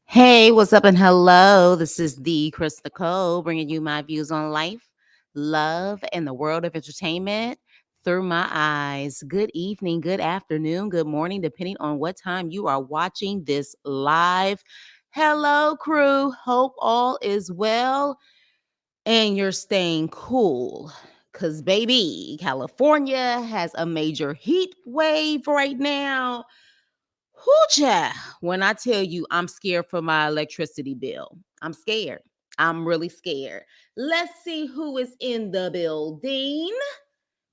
Hey, what's up and hello? This is the Chris Nicole bringing you my views on life, love, and the world of entertainment through my eyes. Good evening, good afternoon, good morning, depending on what time you are watching this live. Hello, crew. Hope all is well and you're staying cool. Because, baby, California has a major heat wave right now. Hoocha! When I tell you I'm scared for my electricity bill, I'm scared. I'm really scared. Let's see who is in the building.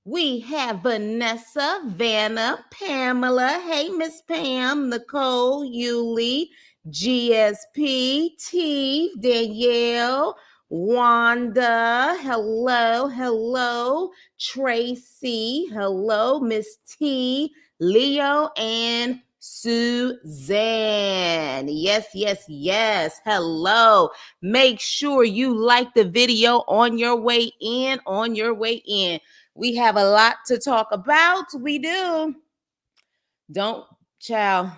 We have Vanessa, Vanna, Pamela. Hey, Miss Pam, Nicole, Yuli, GSP, T, Danielle, Wanda. Hello, hello. Tracy. Hello, Miss T, Leo, and Suzanne. Yes, yes, yes. Hello. Make sure you like the video on your way in, We have a lot to talk about. We do. Don't, child.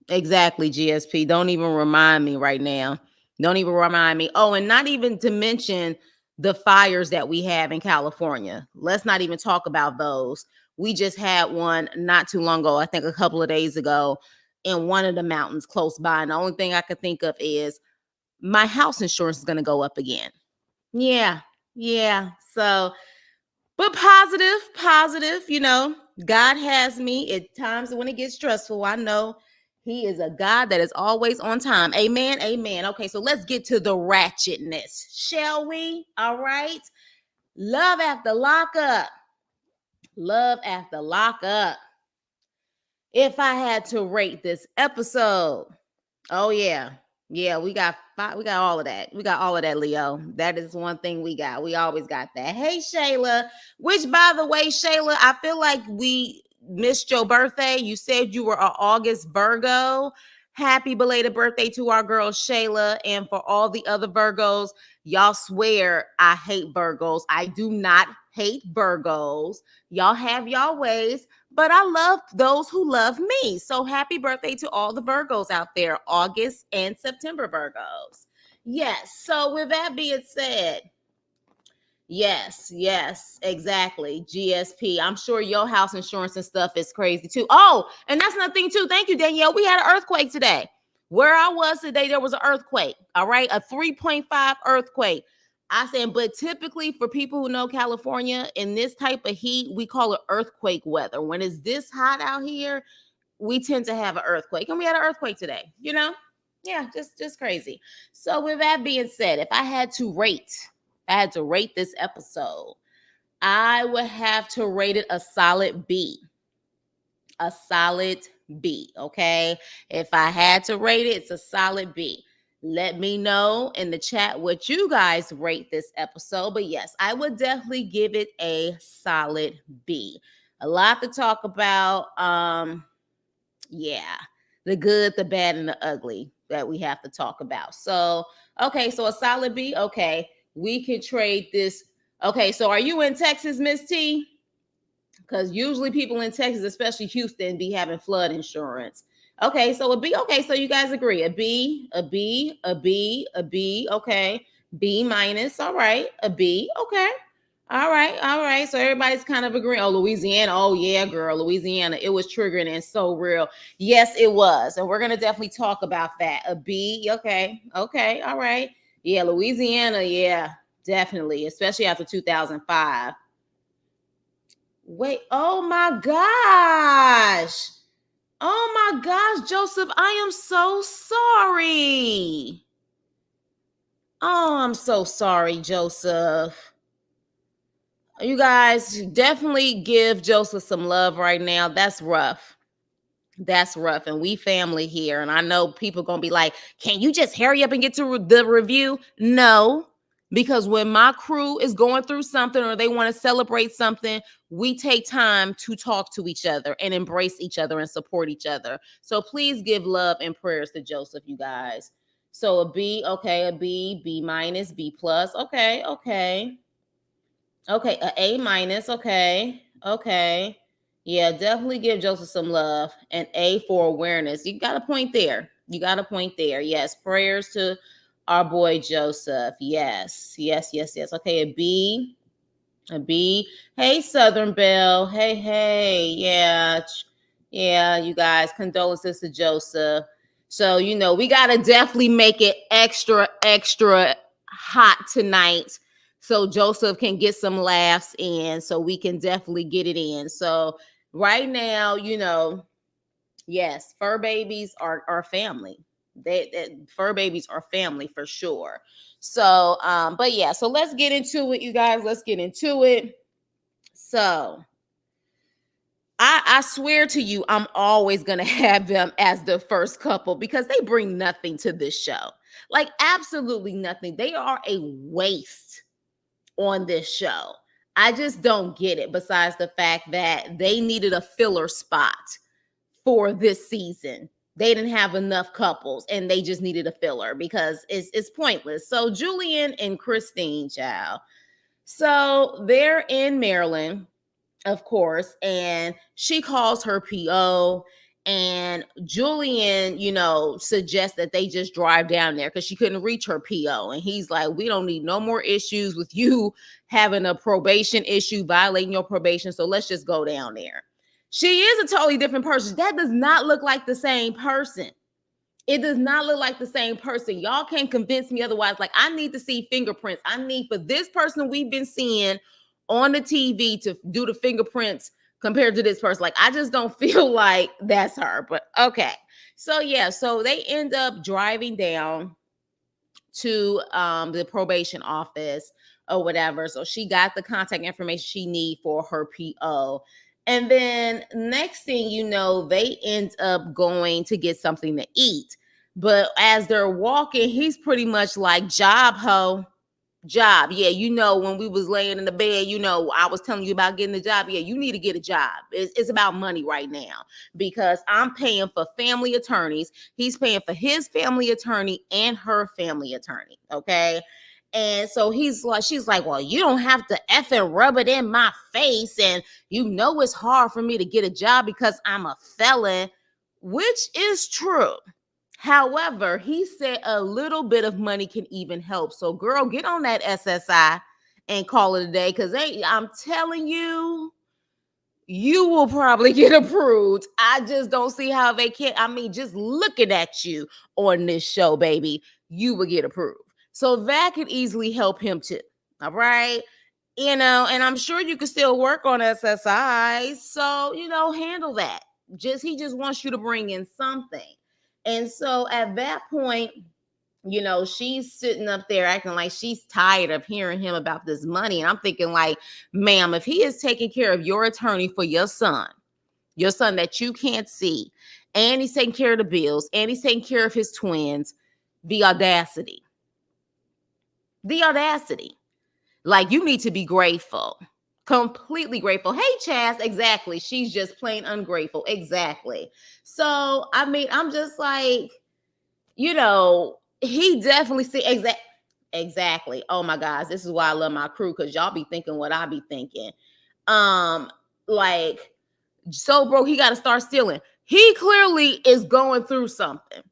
Exactly, GSP. Don't even remind me right now. Don't even remind me. Oh, and not even to mention the fires that we have in California. Let's not even talk about those. We just had one not too long ago, I think a couple of days ago, in one of the mountains close by. And the only thing I could think of is my house insurance is going to go up again. Yeah. Yeah. So, but positive, God has me at times when it gets stressful. I know He is a God that is always on time. Amen. Amen. Okay, so let's get to the ratchetness, shall we? All right. Love after lockup. Love after lockup. If I had to rate this episode, oh yeah. Yeah, we got all of that. We got all of that, Leo. That is one thing we got. We always got that. Hey, Shayla, which by the way, Shayla, I feel like we missed your birthday. You said you were an August Virgo. Happy belated birthday to our girl Shayla. And for all the other Virgos, y'all swear I hate Virgos. I do not hate Virgos. Y'all have y'all ways, but I love those who love me. So happy birthday to all the Virgos out there, August and September Virgos. Yes. So with that being said, yes, exactly. GSP. I'm sure your house insurance and stuff is crazy too. Oh, and that's another thing too. Thank you, Danielle. We had an earthquake today. Where I was today, there was an earthquake. All right, a 3.5 earthquake. I said, but typically for people who know California in this type of heat, we call it earthquake weather. When it's this hot out here, we tend to have an earthquake, and we had an earthquake today. Yeah, just crazy. So with that being said, if I had to rate this episode, I would have to rate it a solid B. A solid B, okay? If I had to rate it, it's a solid B. Let me know in the chat what you guys rate this episode. But yes, I would definitely give it a solid B. A lot to talk about. Yeah, the good, the bad, and the ugly that we have to talk about. So, okay, so a solid B. Okay, we can trade this. Okay, so are you in Texas, Miss T? Because usually people in Texas, especially Houston, be having flood insurance. Okay, so a B. Okay, so you guys agree. A B, a B, a B, a B. Okay. B minus. All right. A B. Okay. All right. All right. So everybody's kind of agreeing. Oh, Louisiana. Oh, yeah, girl. Louisiana. It was triggering and so real. Yes, it was. And we're going to definitely talk about that. A B. Okay. Okay. All right. Yeah, Louisiana. Yeah, definitely. Especially after 2005. Wait, oh my gosh. Oh my gosh, Joseph, I am so sorry. Oh, I'm so sorry, Joseph. You guys definitely give Joseph some love right now. That's rough. That's rough. And we family here. And I know people going to be like, can you just hurry up and get to the review? No, because when my crew is going through something or they want to celebrate something, we take time to talk to each other and embrace each other and support each other. So please give love and prayers to Joseph, you guys. So a B, okay, a B, B minus, B plus. Okay, okay. Okay, A minus. Okay, okay. Yeah, definitely give Joseph some love. And A for awareness. You got a point there. You got a point there. Yes. Prayers to our boy Joseph. Yes. Yes. Yes. Yes. Okay. A B. Hey, Southern Belle. Hey, hey. Yeah. Yeah. You guys, condolences to Joseph. So, we got to definitely make it extra, extra hot tonight so Joseph can get some laughs in, so we can definitely get it in. So, right now, yes, fur babies are family. Fur babies are family for sure. So, but yeah, so let's get into it, you guys. Let's get into it. So, I swear to you, I'm always gonna have them as the first couple because they bring nothing to this show. Like absolutely nothing. They are a waste on this show. I just don't get it. Besides the fact that they needed a filler spot for this season. They didn't have enough couples and they just needed a filler because it's pointless. So Julian and Christine, child. So they're in Maryland, of course, and she calls her PO. And Julian, suggests that they just drive down there because she couldn't reach her PO. And he's like, we don't need no more issues with you having a probation issue, violating your probation. So let's just go down there. She is a totally different person. That does not look like the same person. It does not look like the same person. Y'all can't convince me otherwise. Like, I need to see fingerprints. I need for this person we've been seeing on the TV to do the fingerprints compared to this person. Like, I just don't feel like that's her. But okay. So yeah, so they end up driving down to the probation office or whatever. So she got the contact information she need for her PO. And then next thing you know, they end up going to get something to eat. But as they're walking, he's pretty much like, job, ho. Job. Yeah, when we was laying in the bed, I was telling you about getting a job. Yeah, you need to get a job. It's about money right now because I'm paying for family attorneys. He's paying for his family attorney and her family attorney. Okay. And so she's like, well, you don't have to effing rub it in my face. And it's hard for me to get a job because I'm a felon, which is true. However, he said a little bit of money can even help. So, girl, get on that SSI and call it a day because I'm telling you, you will probably get approved. I just don't see how they can't. I mean, just looking at you on this show, baby, you will get approved. So that could easily help him too. All right. And I'm sure you can still work on SSI. So, handle that. He just wants you to bring in something. And so at that point, she's sitting up there acting like she's tired of hearing him about this money. And I'm thinking like, ma'am, if he is taking care of your attorney for your son that you can't see, and he's taking care of the bills, and he's taking care of his twins, the audacity. Like, you need to be grateful. Completely grateful. Hey, Chaz, exactly. She's just plain ungrateful. Exactly. So, I mean, I'm just like, he definitely see exactly. Oh my gosh, this is why I love my crew, because y'all be thinking what I be thinking. Like, so bro, he got to start stealing. He clearly is going through something.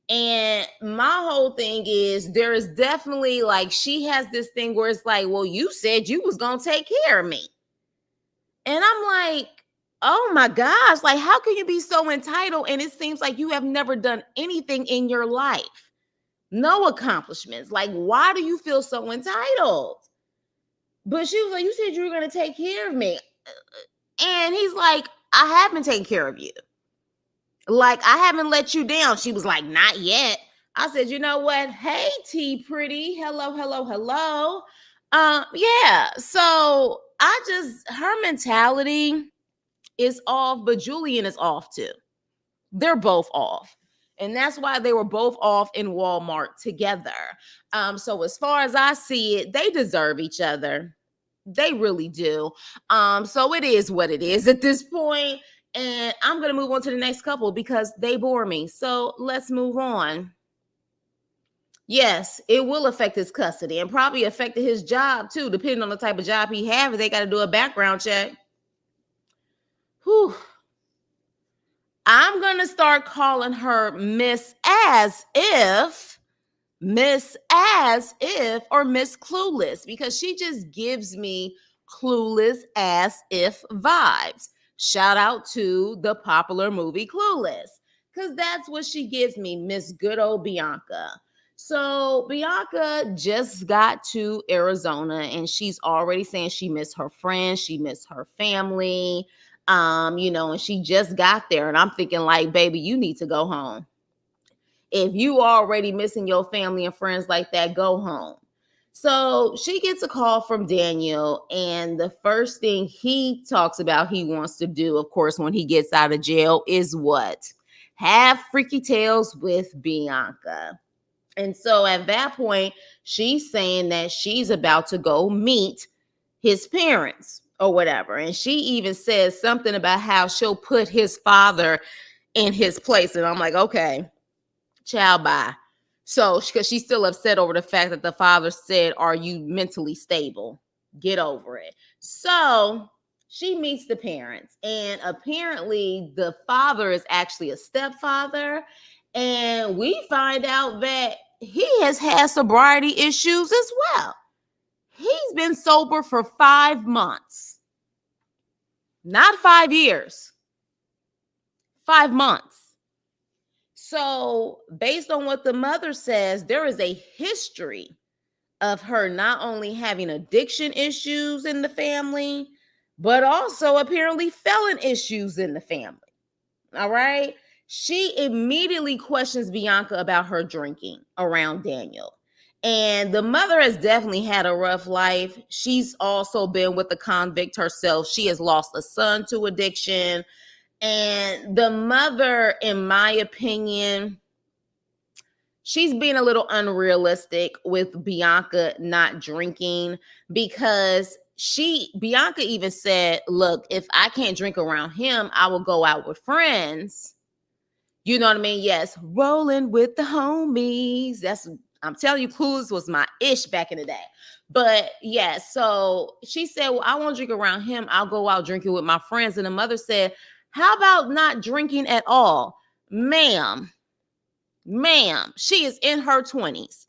And my whole thing is, there is definitely, like, she has this thing where it's like, well, you said you was gonna take care of me. And I'm like, oh my gosh, like, how can you be so entitled? And it seems like you have never done anything in your life. No accomplishments. Like, why do you feel so entitled? But she was like, you said you were going to take care of me. And he's like, I have been taking care of you. Like, I haven't let you down. She was like, not yet. I said, you know what? Hey, T Pretty. Hello. Yeah. So her mentality is off, but Julian is off too. They're both off. And that's why they were both off in Walmart together. So as far as I see it, they deserve each other. They really do. So it is what it is at this point. And I'm going to move on to the next couple because they bore me. So let's move on. Yes, it will affect his custody and probably affected his job too, depending on the type of job he has. They got to do a background check. Whew. I'm going to start calling her Miss as if, or Miss Clueless, because she just gives me clueless as if vibes. Shout out to the popular movie Clueless, because that's what she gives me, Miss Good Old Bianca. So Bianca just got to Arizona and she's already saying she missed her friends, she missed her family, and she just got there. And I'm thinking, like, baby, you need to go home. If you already missing your family and friends like that, go home. So she gets a call from Daniel, and the first thing he talks about he wants to do, of course, when he gets out of jail is what? Have freaky tales with Bianca. And so at that point, she's saying that she's about to go meet his parents or whatever. And she even says something about how she'll put his father in his place. And I'm like, okay, child, bye. So, because she's still upset over the fact that the father said, "Are you mentally stable? Get over it." So she meets the parents, and apparently the father is actually a stepfather. And we find out that he has had sobriety issues as well. He's been sober for 5 months, not 5 years, 5 months. So, based on what the mother says, there is a history of her not only having addiction issues in the family, but also apparently felon issues in the family. All right. She immediately questions Bianca about her drinking around Daniel. And the mother has definitely had a rough life. She's also been with the convict herself. She has lost a son to addiction. And the mother, in my opinion, she's being a little unrealistic with Bianca not drinking, because Bianca even said, look, if I can't drink around him, I will go out with friends. You know what I mean? Yes, rolling with the homies. I'm telling you, Clueless was my ish back in the day. But yeah, so she said, well, I won't drink around him. I'll go out drinking with my friends. And the mother said, how about not drinking at all? Ma'am, she is in her 20s.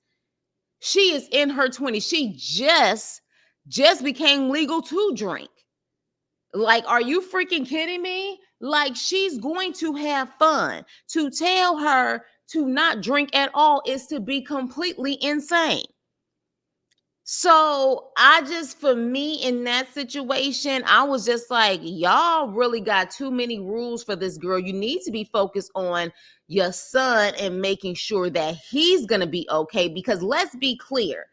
She is in her 20s. She just became legal to drink. Like, are you freaking kidding me? Like, she's going to have fun. To tell her to not drink at all is to be completely insane. So for me in that situation, I was just like, y'all really got too many rules for this girl. You need to be focused on your son and making sure that he's going to be okay. Because let's be clear,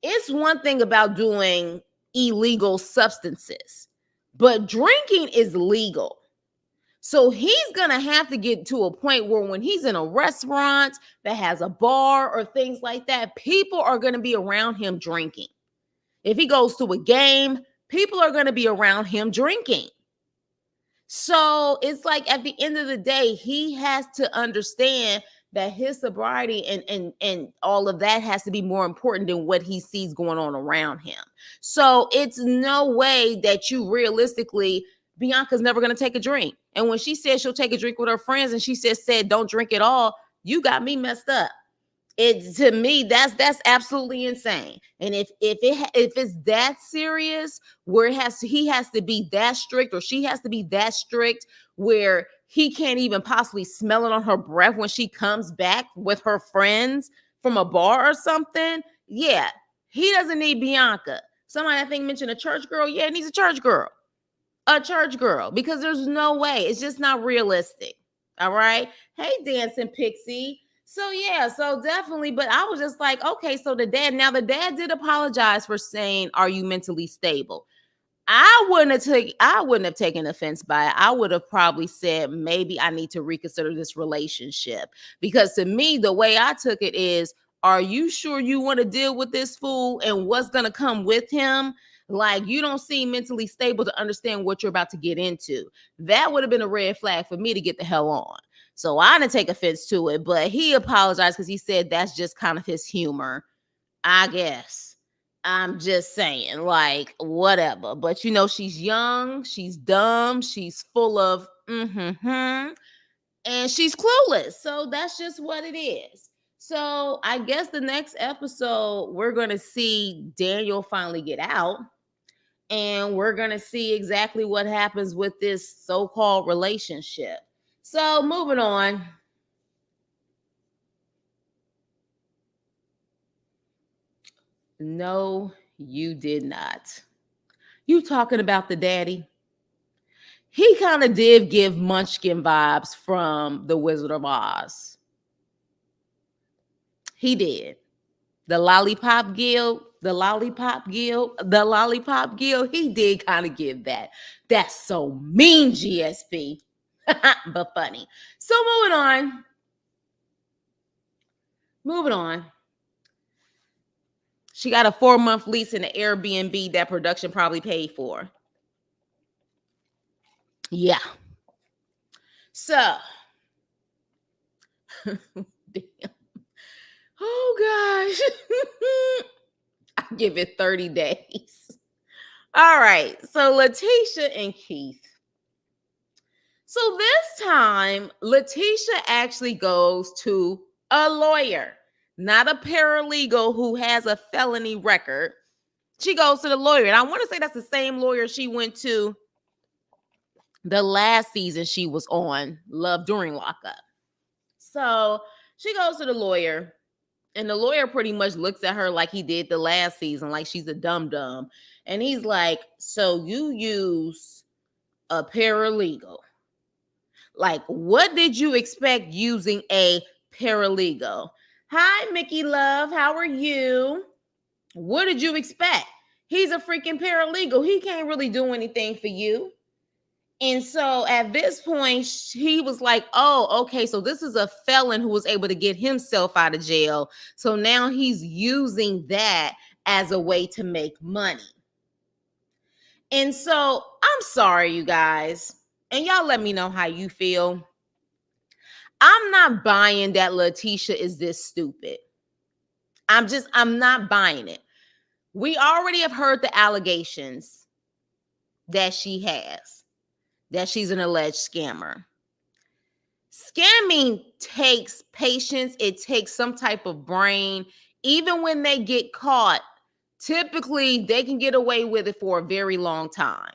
it's one thing about doing illegal substances, but drinking is legal. So he's going to have to get to a point where when he's in a restaurant that has a bar or things like that, people are going to be around him drinking. If he goes to a game, people are going to be around him drinking. So it's like at the end of the day, he has to understand that his sobriety and all of that has to be more important than what he sees going on around him. So it's no way that you realistically, Bianca's never going to take a drink. And when she said she'll take a drink with her friends and she said don't drink at all, you got me messed up. To me, that's absolutely insane. And if it's that serious where he has to be that strict, or she has to be that strict where he can't even possibly smell it on her breath when she comes back with her friends from a bar or something, yeah, he doesn't need Bianca. Somebody I think mentioned a church girl. Yeah, it needs a church girl. Because there's no way. It's just not realistic. All right. Hey, Dancing Pixie. So yeah, so definitely, but I was just like, okay, so the dad did apologize for saying, "Are you mentally stable?" I wouldn't have taken offense by it. I would have probably said, maybe I need to reconsider this relationship. Because to me, the way I took it is, are you sure you want to deal with this fool and what's going to come with him? Like, you don't seem mentally stable to understand what you're about to get into. That would have been a red flag for me to get the hell on. So I didn't take offense to it, but he apologized because he said that's just kind of his humor, I guess. I'm just saying, like, whatever. But she's young, she's dumb, she's full of and she's clueless. So that's just what it is. So I guess the next episode, we're going to see Daniel finally get out. And we're going to see exactly what happens with this so-called relationship. So moving on. No, you did not. You talking about the daddy? He kind of did give Munchkin vibes from The Wizard of Oz. He did. The Lollipop Guild, the Lollipop Guild, the Lollipop Guild, he did kind of give that. That's so mean, GSP. But funny. So moving on. Moving on. She got a 4-month lease in the Airbnb that production probably paid for. Yeah. So, damn. Oh gosh. I give it 30 days. All right. So LaTisha and Keith. So this time, LaTisha actually goes to a lawyer, not a paralegal who has a felony record. She goes to the lawyer. And I want to say that's the same lawyer she went to the last season she was on, Love During Lockup. So she goes to the lawyer, and the lawyer pretty much looks at her like he did the last season, like she's a dum-dum. And he's like, so you use a paralegal. Like, what did you expect using a paralegal? Hi, Mickey Love. How are you? What did you expect? He's a freaking paralegal. He can't really do anything for you. And so at this point, he was like, oh, okay, so this is a felon who was able to get himself out of jail. So now he's using that as a way to make money. And so I'm sorry, you guys. And y'all let me know how you feel. I'm not buying that LaTisha is this stupid. I'm not buying it. We already have heard the allegations that she has, that she's an alleged scammer. Scamming takes patience. It takes some type of brain. Even when they get caught, typically they can get away with it for a very long time.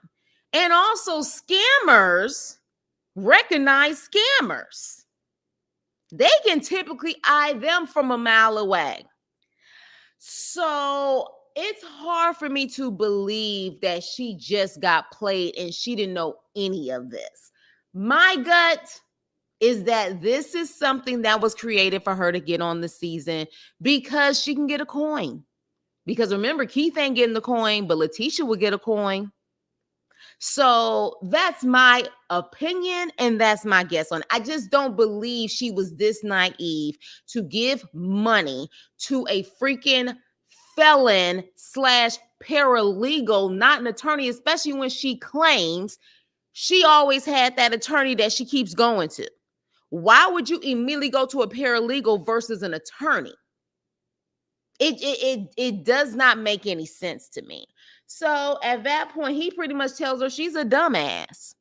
And also, scammers recognize scammers. They can typically eye them from a mile away. So it's hard for me to believe that she just got played and she didn't know any of this. My gut is that this is something that was created for her to get on the season because she can get a coin. Because remember, Keith ain't getting the coin, but LaTisha would get a coin. So that's my opinion, and that's my guess on it. I just don't believe she was this naive to give money to a freaking felon / paralegal, not an attorney, especially when she claims she always had that attorney that she keeps going to. Why would you immediately go to a paralegal versus an attorney? It does not make any sense to me. So at that point, he pretty much tells her she's a dumbass.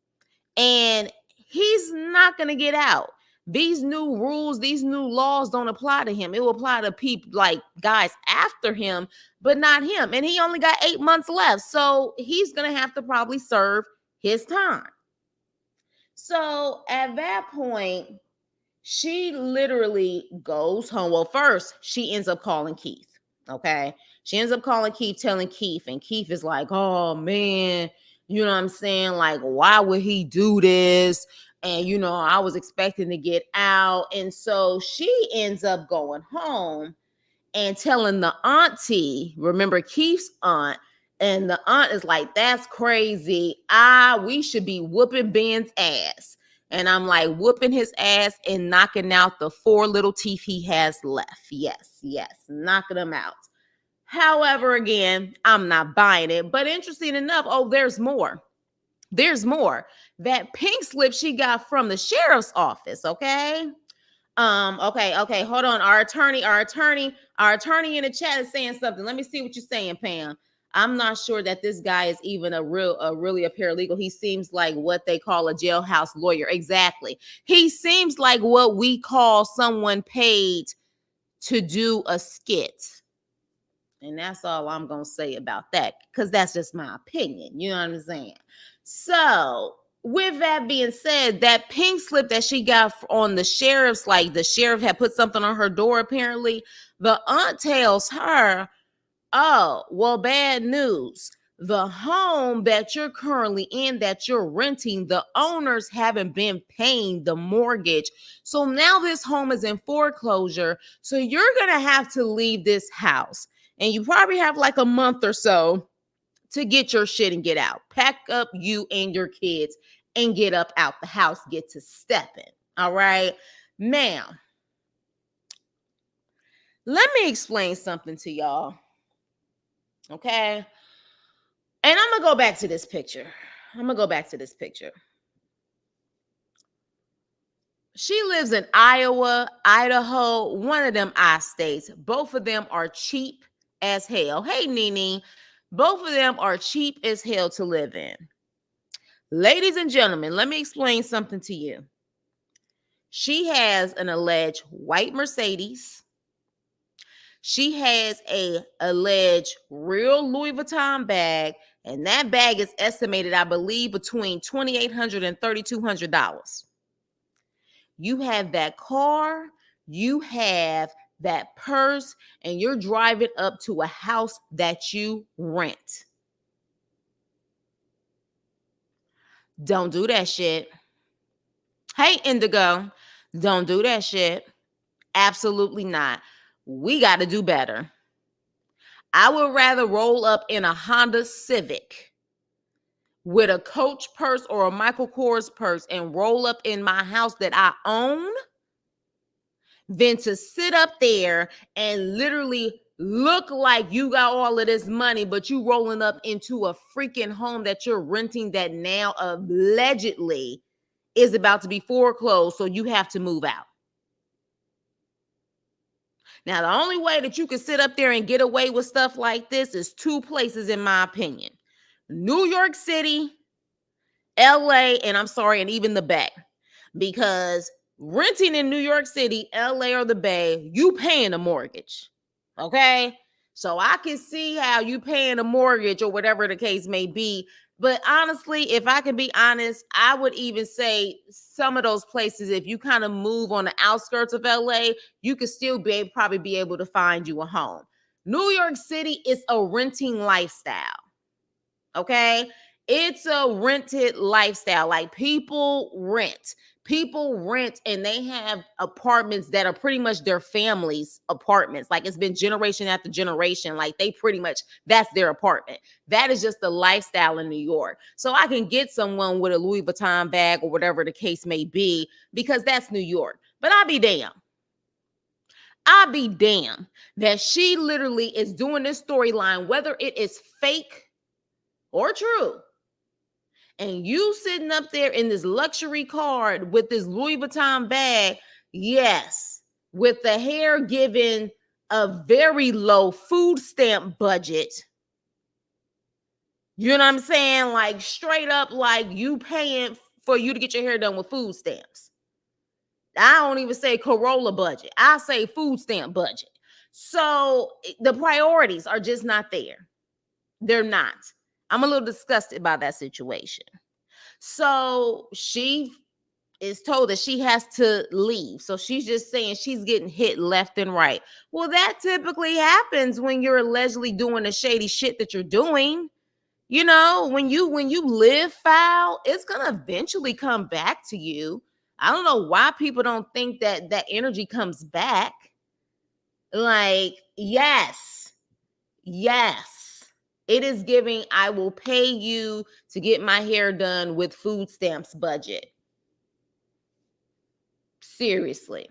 And he's not going to get out. These new rules, these new laws don't apply to him. It will apply to people like guys after him, but not him. And he only got 8 months left. So he's going to have to probably serve his time. So at that point, she literally goes home. Well, first, she ends up calling Keith. Okay. She ends up calling Keith, telling Keith, and Keith is like, oh man, you know what I'm saying? Like, why would he do this? And, you know, I was expecting to get out. And so she ends up going home and telling the auntie, remember Keith's aunt, and the aunt is like, that's crazy. We should be whooping Ben's ass. And I'm like, whooping his ass and knocking out the 4 little teeth he has left. Yes, knocking them out. However, again, I'm not buying it. But interesting enough, there's more. There's more. That pink slip she got from the sheriff's office, okay? Okay, hold on. Our attorney in the chat is saying something. Let me see what you're saying, Pam. I'm not sure that this guy is even really a paralegal. He seems like what they call a jailhouse lawyer. Exactly. He seems like what we call someone paid to do a skit. And that's all I'm going to say about that, because that's just my opinion. You know what I'm saying? So, with that being said, that pink slip that she got on the sheriff's, like the sheriff had put something on her door, apparently, the aunt tells her, oh, well, bad news. The home that you're currently in, that you're renting, the owners haven't been paying the mortgage. So now this home is in foreclosure. So you're going to have to leave this house. And you probably have like a month or so to get your shit and get out. Pack up you and your kids and get up out the house, get to stepping. All right. Now, let me explain something to y'all. Okay. And I'm going to go back to this picture. She lives in Iowa, Idaho, one of them I states. Both of them are cheap as hell. Hey, Nene. Both of them are cheap as hell to live in. Ladies and gentlemen, let me explain something to you. She has an alleged white Mercedes. She has a alleged real Louis Vuitton bag, and that bag is estimated, I believe, between $2,800 and $3,200. You have that car, you have that purse, and you're driving up to a house that you rent. Don't do that shit. Hey, Indigo, don't do that shit. Absolutely not. We got to do better. I would rather roll up in a Honda Civic with a Coach purse or a Michael Kors purse and roll up in my house that I own than to sit up there and literally look like you got all of this money, but you rolling up into a freaking home that you're renting that now allegedly is about to be foreclosed, so you have to move out. Now, the only way that you can sit up there and get away with stuff like this is two places, in my opinion. New York City, LA, and even the Bay. Because renting in New York City, LA, or the Bay, you paying a mortgage. Okay? So I can see how you paying a mortgage or whatever the case may be. But honestly, if I can be honest, I would even say some of those places, if you kind of move on the outskirts of LA, you could still probably be able to find you a home. New York City is a renting lifestyle. Okay? It's a rented lifestyle. Like people rent and they have apartments that are pretty much their family's apartments. Like it's been generation after generation. Like they pretty much, that's their apartment. That is just the lifestyle in New York. So I can get someone with a Louis Vuitton bag or whatever the case may be, because that's New York. But I'll be damned that she literally is doing this storyline, whether it is fake or true. And you sitting up there in this luxury car with this Louis Vuitton bag, yes, with the hair given a very low food stamp budget. You know what I'm saying? Like straight up, like you paying for you to get your hair done with food stamps. I don't even say Corolla budget. I say food stamp budget. So the priorities are just not there. They're not. I'm a little disgusted by that situation. So she is told that she has to leave. So she's just saying she's getting hit left and right. Well, that typically happens when you're allegedly doing the shady shit that you're doing. You know, when you live foul, it's going to eventually come back to you. I don't know why people don't think that that energy comes back. Like, yes. It is giving, I will pay you to get my hair done with food stamps budget. Seriously.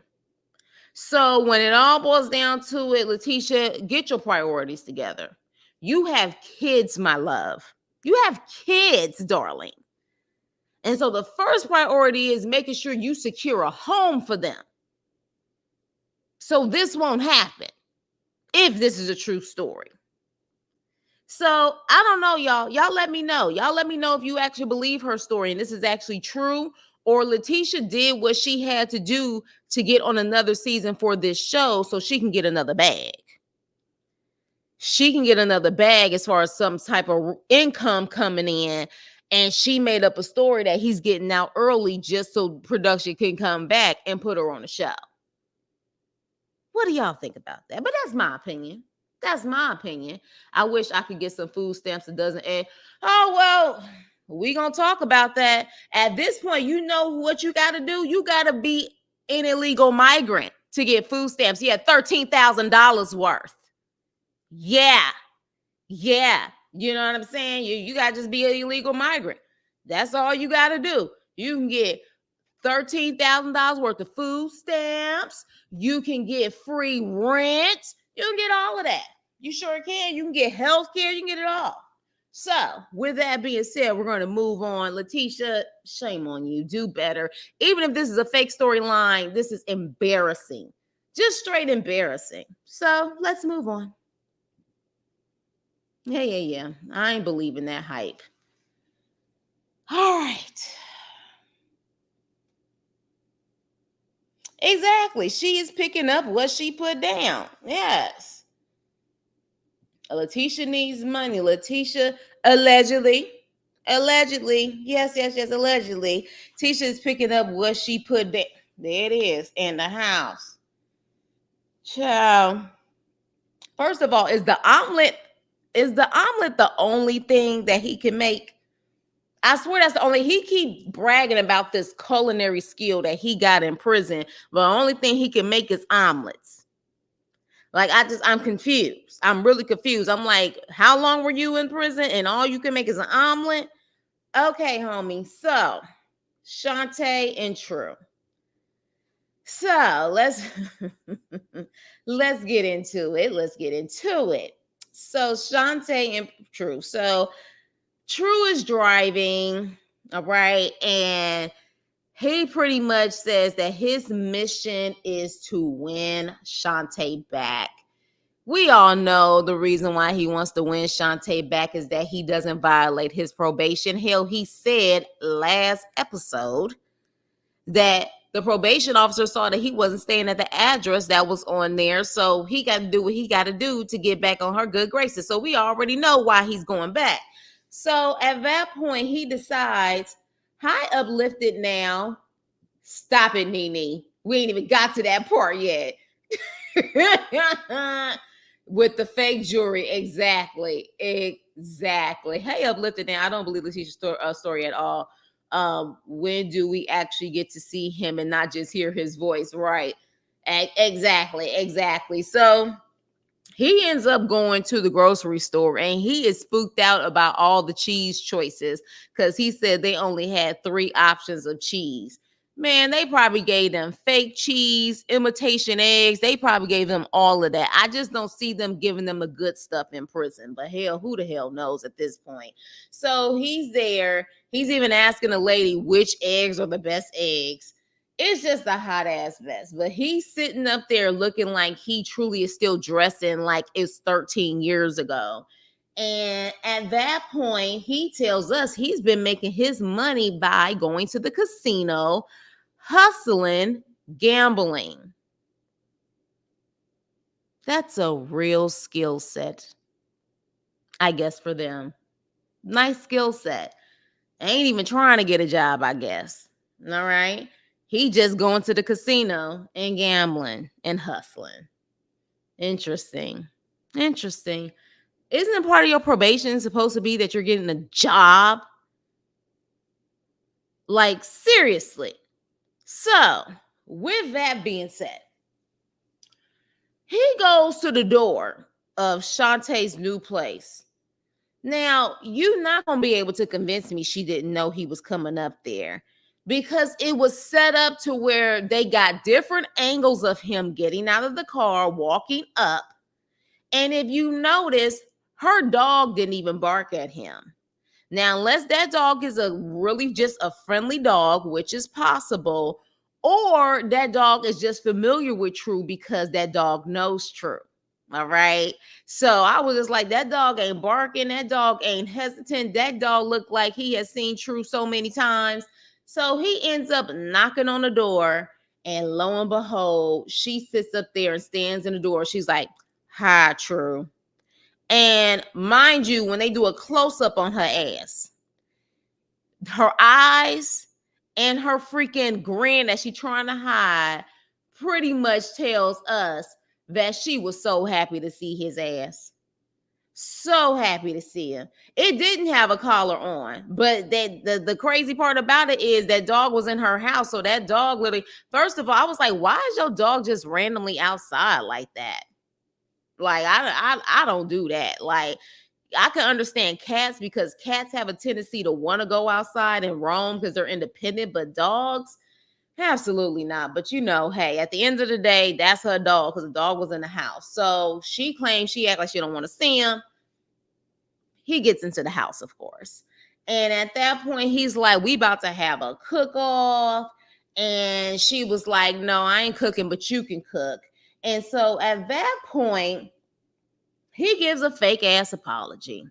So when it all boils down to it, LaTisha, get your priorities together. You have kids, my love. You have kids, darling. And so the first priority is making sure you secure a home for them. So this won't happen if this is a true story. So I don't know, y'all. Y'all let me know. Y'all let me know if you actually believe her story and this is actually true, or LaTisha did what she had to do to get on another season for this show so she can get another bag. She can get another bag as far as some type of income coming in. And she made up a story that he's getting out early just so production can come back and put her on the show. What do y'all think about that? But that's my opinion. That's my opinion. I wish I could get some food stamps that doesn't end. Oh, well, we going to talk about that. At this point, you know what you got to do? You got to be an illegal migrant to get food stamps. Yeah, $13,000 worth. Yeah. Yeah. You know what I'm saying? You got to just be an illegal migrant. That's all you got to do. You can get $13,000 worth of food stamps. You can get free rent. You can get all of that. You sure can. You can get health care. You can get it all. So, with that being said, we're going to move on. LaTisha, shame on you. Do better. Even if this is a fake storyline, this is embarrassing. Just straight embarrassing. So, let's move on. Yeah. I ain't believing that hype. All right. Exactly. She is picking up what she put down. Yes. LaTisha needs money. LaTisha allegedly. Yes, allegedly. Tisha is picking up what she put down. There it is in the house. Child. First of all, is the omelet the only thing that he can make? I swear that's the only, he keep bragging about this culinary skill that he got in prison, but the only thing he can make is omelets. Like, I'm confused. I'm really confused. I'm like, how long were you in prison and all you can make is an omelet? Okay, homie. So, Shonta and True. So, let's get into it. So, Shonta and True. So, True is driving, all right, and he pretty much says that his mission is to win Shonta back. We all know the reason why he wants to win Shonta back is that he doesn't violate his probation. Hell, he said last episode that the probation officer saw that he wasn't staying at the address that was on there, so he got to do what he got to do to get back on her good graces. So we already know why he's going back. So at that point, he decides, hi, uplifted now. Stop it, Nene. We ain't even got to that part yet. With the fake jewelry. Exactly. Hey, uplifted now. I don't believe LaTisha's story at all. When do we actually get to see him and not just hear his voice? Right. Exactly. So he ends up going to the grocery store and he is spooked out about all the cheese choices because he said they only had 3 options of cheese. Man, they probably gave them fake cheese, imitation eggs. They probably gave them all of that. I just don't see them giving them the good stuff in prison. But hell, who the hell knows at this point? So he's there. He's even asking the lady which eggs are the best eggs. It's just a hot ass mess. But he's sitting up there looking like he truly is still dressing like it's 13 years ago. And at that point, he tells us he's been making his money by going to the casino, hustling, gambling. That's a real skill set, I guess, for them. Nice skill set. Ain't even trying to get a job, I guess. All right. He just going to the casino and gambling and hustling. Interesting. Isn't it part of your probation supposed to be that you're getting a job? Like, seriously. So, with that being said, he goes to the door of Shonta's new place. Now, you're not going to be able to convince me she didn't know he was coming up there because it was set up to where they got different angles of him getting out of the car, walking up. And if you notice, her dog didn't even bark at him. Now, unless that dog is really just a friendly dog, which is possible, or that dog is just familiar with True because that dog knows True. All right. So I was just like, that dog ain't barking. That dog ain't hesitant. That dog looked like he has seen True so many times. So he ends up knocking on the door. And lo and behold, she sits up there and stands in the door. She's like, hi, True. And mind you, when they do a close up on her ass, her eyes and her freaking grin that she trying to hide pretty much tells us that she was so happy to see his ass. So happy to see him. It didn't have a collar on, but the crazy part about it is that dog was in her house. So that dog literally, first of all, I was like, why is your dog just randomly outside like that? Like, I don't do that. Like, I can understand cats because cats have a tendency to want to go outside and roam because they're independent, but dogs, absolutely not. But hey, at the end of the day, that's her dog because the dog was in the house. So she claims she act like she don't want to see him. He gets into the house, of course. And at that point, he's like, we about to have a cook-off. And she was like, no, I ain't cooking, but you can cook. And so at that point, he gives a fake ass apology.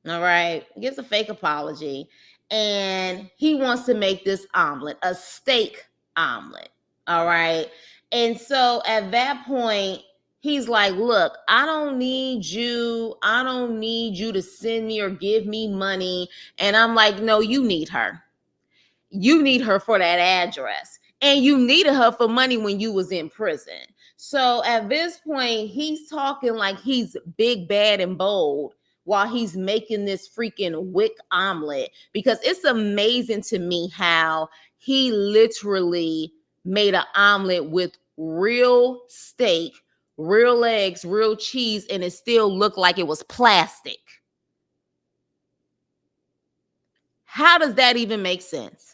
All right. Gives a fake apology. And he wants to make this omelet, a steak omelet. All right. And so at that point, he's like, look, I don't need you. I don't need you to send me or give me money. And I'm like, no, you need her. You need her for that address. And you needed her for money when you was in prison. So at this point, he's talking like he's big, bad, and bold while he's making this freaking wick omelet. Because it's amazing to me how he literally made an omelet with real steak, real eggs, real cheese, and it still looked like it was plastic. How does that even make sense?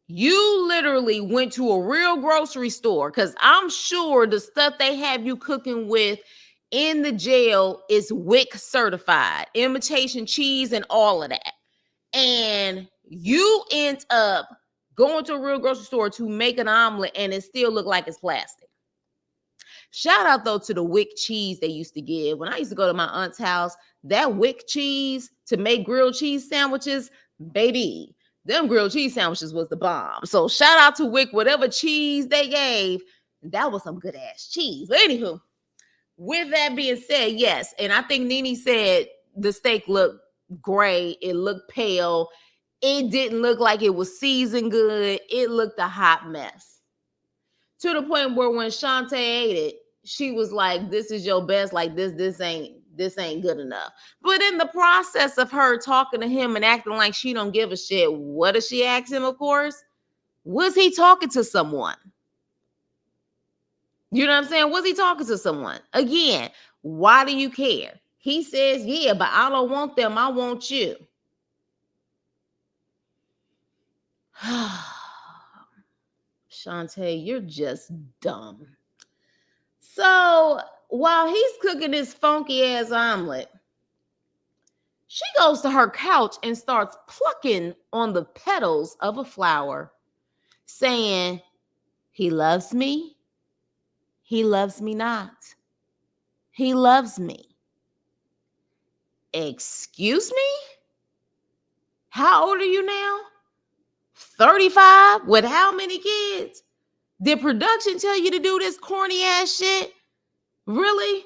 You literally went to a real grocery store because I'm sure the stuff they have you cooking with in the jail is WIC certified, imitation cheese and all of that. And you end up going to a real grocery store to make an omelet and it still look like it's plastic. Shout out though to the WIC cheese they used to give. When I used to go to my aunt's house, that WIC cheese to make grilled cheese sandwiches, baby, them grilled cheese sandwiches was the bomb. So shout out to WIC, whatever cheese they gave, that was some good ass cheese. But anywho, with that being said, yes, and I think Nene said the steak looked gray, it looked pale, it didn't look like it was seasoned good, it looked a hot mess. To the point where when Shonta ate it, she was like, this is your best, like this ain't good enough. But in the process of her talking to him and acting like she don't give a shit, what does she ask him, of course? Was he talking to someone? You know what I'm saying? Was he talking to someone? Again, why do you care? He says, yeah, but I don't want them. I want you. Shantae, you're just dumb. So while he's cooking this funky ass omelet, she goes to her couch and starts plucking on the petals of a flower, saying, he loves me. He loves me not. He loves me. Excuse me? How old are you now? 35? With how many kids? Did production tell you to do this corny ass shit? Really?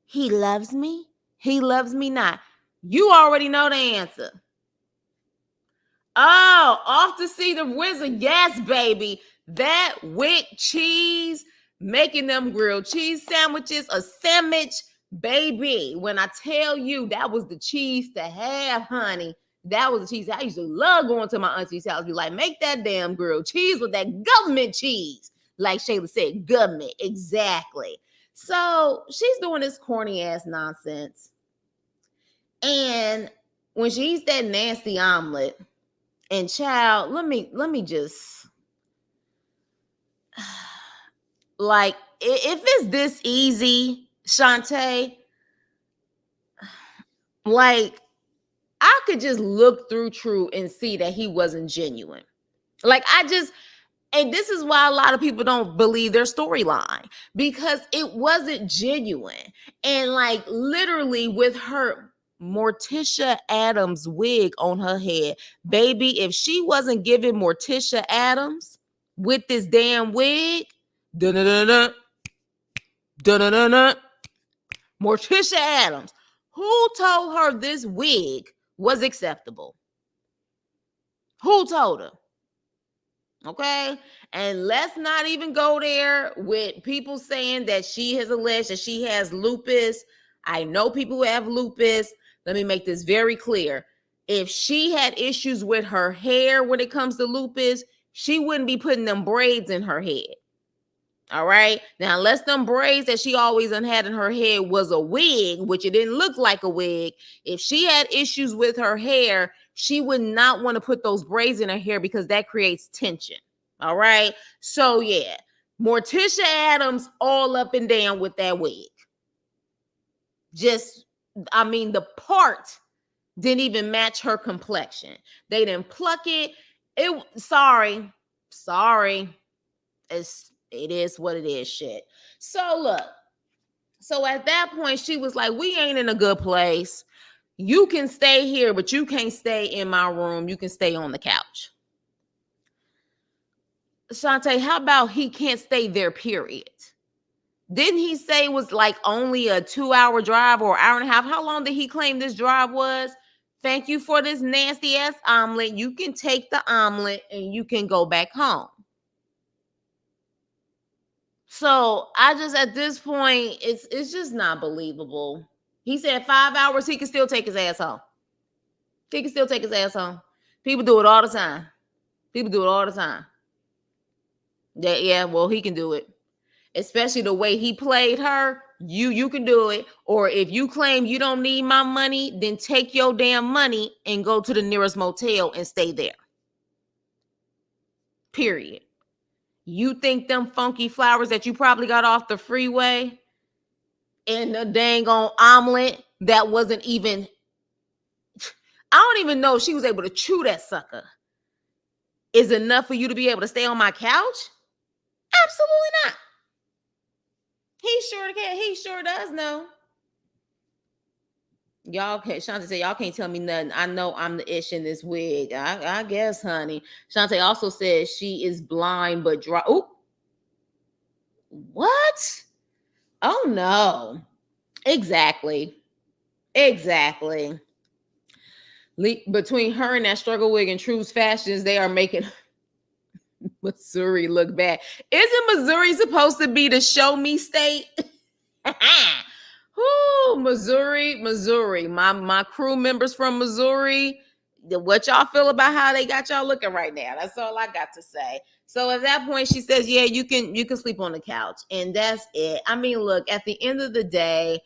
He loves me. He loves me not. You already know the answer. Oh, off to see the wizard. Yes, baby. That WIC cheese, making them grilled cheese sandwiches, a sandwich, baby. When I tell you that was the cheese to have, honey, that was the cheese. I used to love going to my auntie's house. Be like, make that damn grilled cheese with that government cheese. Like Shayla said, government. Exactly. So she's doing this corny ass nonsense. And when she eats that nasty omelet, and child, let me just, like, if it's this easy, Shantae, like, I could just look through True and see that he wasn't genuine. Like, And this is why a lot of people don't believe their storyline, because it wasn't genuine. And like literally with her Morticia Adams wig on her head, baby, if she wasn't giving Morticia Adams with this damn wig, da-da-da-da, da-da-da-da, Morticia Adams, who told her this wig was acceptable? Who told her? Okay. And let's not even go there with people saying that she has alleged that she has lupus. I know people who have lupus. Let me make this very clear. If she had issues with her hair when it comes to lupus, she wouldn't be putting them braids in her head. All right. Now, unless them braids that she always had in her head was a wig, which it didn't look like a wig. If she had issues with her hair, she would not want to put those braids in her hair because that creates tension. All right. So, yeah, Morticia Adams all up and down with that wig. Just, I mean, the part didn't even match her complexion. They didn't pluck it. Sorry. It is what it is, shit. So look, so at that point, she was like, we ain't in a good place. You can stay here, but you can't stay in my room. You can stay on the couch. Shonta, how about he can't stay there, period? Didn't he say it was like only a 2-hour drive or hour and a half? How long did he claim this drive was? Thank you for this nasty ass omelet. You can take the omelet and you can go back home. So I just, at this point, it's just not believable. He said 5 hours, he can still take his ass home. He can still take his ass home. People do it all the time. Yeah, well, he can do it. Especially the way he played her. You can do it. Or if you claim you don't need my money, then take your damn money and go to the nearest motel and stay there. Period. You think them funky flowers that you probably got off the freeway and the dang on omelet that wasn't even, I don't even know if she was able to chew that sucker, is enough for you to be able to stay on my couch? Absolutely not. He sure can. He sure does know. Y'all can't, Shonta said, y'all can't tell me nothing. I know I'm the ish in this wig. I guess, honey. Shonta also says she is blind but dry. Oh, what? Oh no. Exactly. Between her and that struggle wig and True's fashions, they are making Missouri look bad. Isn't Missouri supposed to be the show me state? Whoo, Missouri. My crew members from Missouri. What y'all feel about how they got y'all looking right now? That's all I got to say. So at that point, she says, yeah, you can sleep on the couch. And that's it. I mean, look, at the end of the day,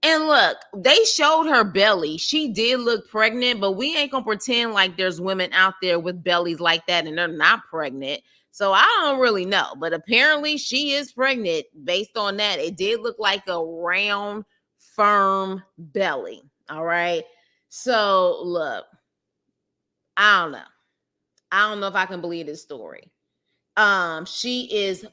and look, they showed her belly. She did look pregnant, but we ain't gonna pretend like there's women out there with bellies like that and they're not pregnant. So I don't really know, but apparently she is pregnant based on that. It did look like a round, firm belly. All right. So look, I don't know. I don't know if I can believe this story. She is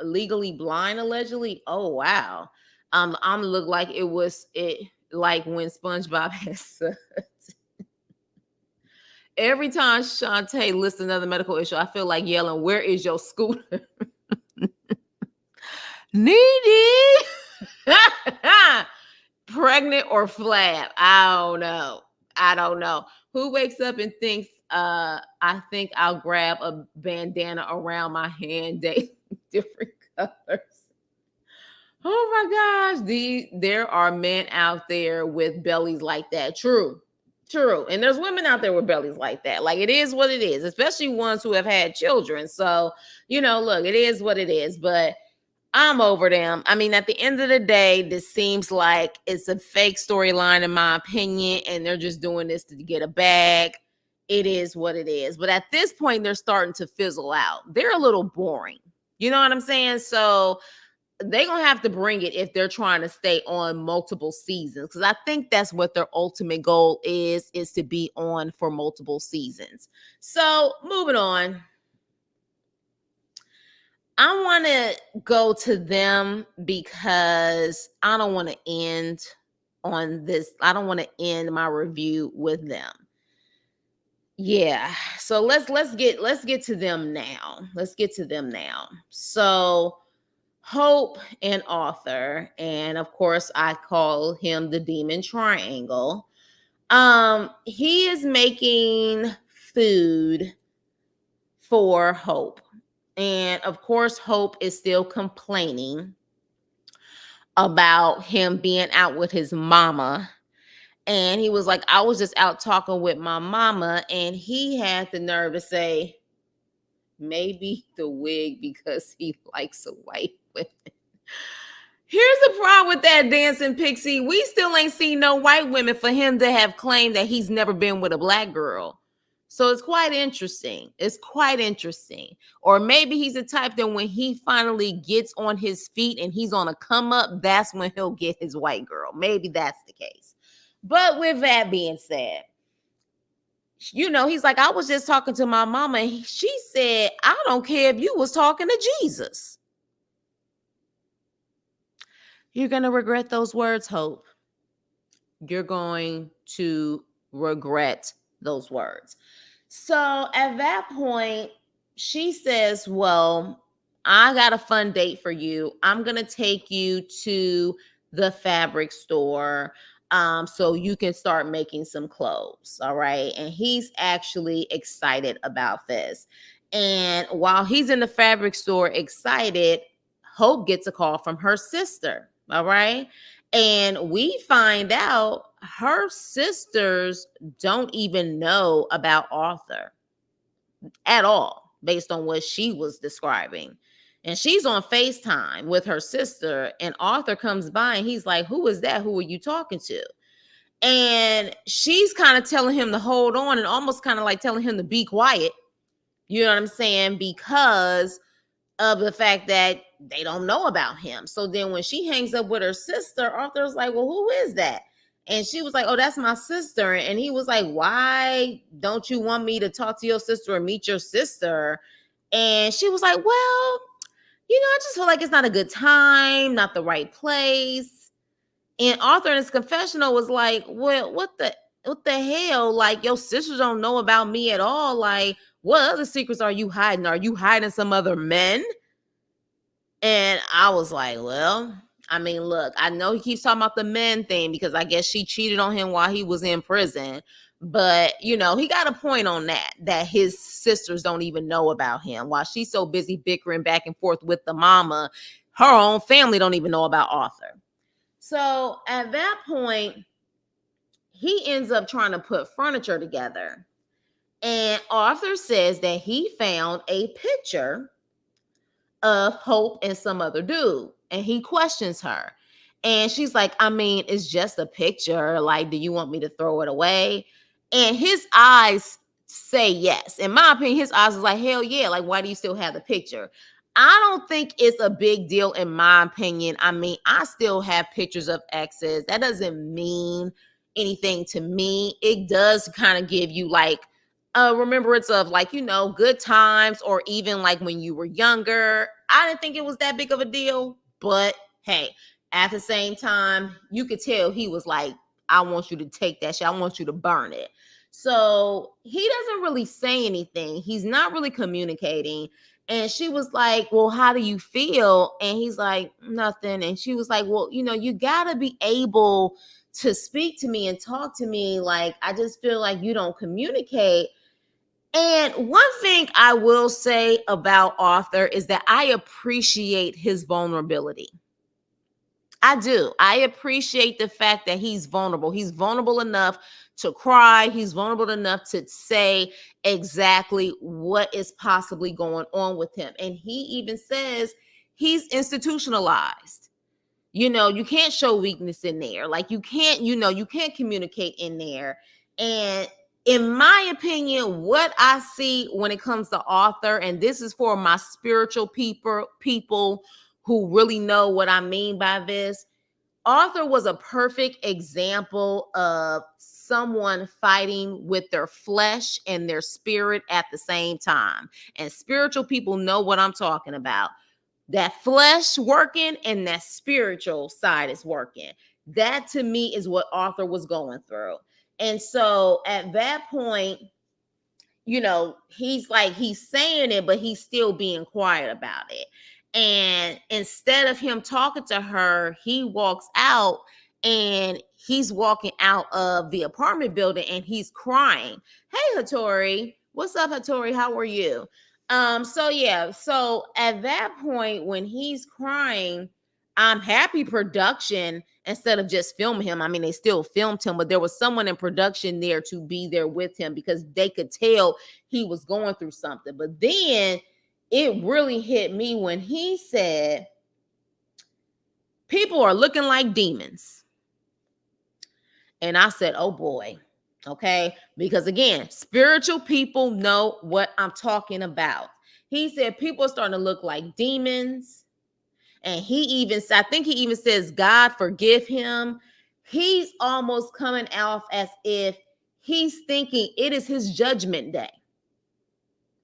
legally blind allegedly. Oh wow. I'm look like it like when SpongeBob has every time Shantae lists another medical issue, I feel like yelling, "Where is your scooter?" Needy. Pregnant or flab? I don't know. Who wakes up and thinks, I think I'll grab a bandana around my hand, different colors. Oh my gosh. There are men out there with bellies like that. True. And there's women out there with bellies like that. Like, it is what it is, especially ones who have had children. So, look, it is what it is. But I'm over them. I mean, at the end of the day, this seems like it's a fake storyline, in my opinion, and they're just doing this to get a bag. It is what it is. But at this point, they're starting to fizzle out. They're a little boring. You know what I'm saying? So they're going to have to bring it if they're trying to stay on multiple seasons, because I think that's what their ultimate goal is to be on for multiple seasons. So moving on. I want to go to them because I don't want to end on this. I don't want to end my review with them. Yeah. So let's get to them now. Let's get to them now. So Hope and Arthur, and of course I call him the Demon Triangle. He is making food for Hope. And of course, Hope is still complaining about him being out with his mama. And he was like, I was just out talking with my mama. And he had the nerve to say, maybe the wig because he likes a white woman. Here's the problem with that dancing pixie. We still ain't seen no white women for him to have claimed that he's never been with a black girl. So it's quite interesting. It's quite interesting. Or maybe he's the type that when he finally gets on his feet and he's on a come up, that's when he'll get his white girl. Maybe that's the case. But with that being said, he's like, I was just talking to my mama and she said, I don't care if you was talking to Jesus. You're going to regret those words, Hope. You're going to regret those words. So at that point, she says, well, I got a fun date for you. I'm going to take you to the fabric store so you can start making some clothes. All right. And he's actually excited about this. And while he's in the fabric store excited, Hope gets a call from her sister. All right. And we find out her sisters don't even know about Arthur at all, based on what she was describing. And she's on FaceTime with her sister, and Arthur comes by and he's like, who is that? Who are you talking to? And she's kind of telling him to hold on and almost kind of like telling him to be quiet. You know what I'm saying? Because of the fact that they don't know about him. So then when she hangs up with her sister, Arthur's like, well, who is that? And she was like, oh, that's my sister. And he was like, why don't you want me to talk to your sister or meet your sister? And she was like, well, I just feel like it's not a good time, not the right place. And Arthur in his confessional was like, well, what the hell? Like, your sisters don't know about me at all. Like, what other secrets are you hiding? Are you hiding some other men? And I was like, well, I mean, look, I know he keeps talking about the men thing because I guess she cheated on him while he was in prison. But, he got a point on that his sisters don't even know about him. While she's so busy bickering back and forth with the mama, her own family don't even know about Arthur. So at that point, he ends up trying to put furniture together. And Arthur says that he found a picture of Hope and some other dude. And he questions her. And she's like, I mean, it's just a picture. Like, do you want me to throw it away? And his eyes say yes. In my opinion, his eyes was like, hell yeah. Like, why do you still have the picture? I don't think it's a big deal in my opinion. I mean, I still have pictures of exes. That doesn't mean anything to me. It does kind of give you like a remembrance of like, good times, or even like when you were younger. I didn't think it was that big of a deal, but hey, at the same time, you could tell he was like, I want you to take that shit. I want you to burn it. So he doesn't really say anything. He's not really communicating. And she was like, well, how do you feel? And he's like, nothing. And she was like, well, you gotta be able to speak to me and talk to me. Like, I just feel like you don't communicate. And one thing I will say about Arthur is that I appreciate his vulnerability. I do. I appreciate the fact that he's vulnerable. He's vulnerable enough to cry. He's vulnerable enough to say exactly what is possibly going on with him. And he even says he's institutionalized. You can't show weakness in there. Like, you can't communicate in there. And in my opinion, what I see when it comes to Arthur, and this is for my spiritual people who really know what I mean by this, Arthur was a perfect example of someone fighting with their flesh and their spirit at the same time. And spiritual people know what I'm talking about. That flesh working and that spiritual side is working. That to me is what Arthur was going through. And so at that point, he's saying it, but he's still being quiet about it. And instead of him talking to her, he walks out, and he's walking out of the apartment building and he's crying. Hey, Hattori. What's up, Hattori? How are you? So at that point, when he's crying, I'm happy production, instead of just filming him. I mean, they still filmed him, but there was someone in production there to be there with him because they could tell he was going through something. But then it really hit me when he said, people are looking like demons. And I said, oh boy. Okay. Because again, spiritual people know what I'm talking about. He said, people are starting to look like demons. And I think he even says, God forgive him. He's almost coming off as if he's thinking it is his judgment day.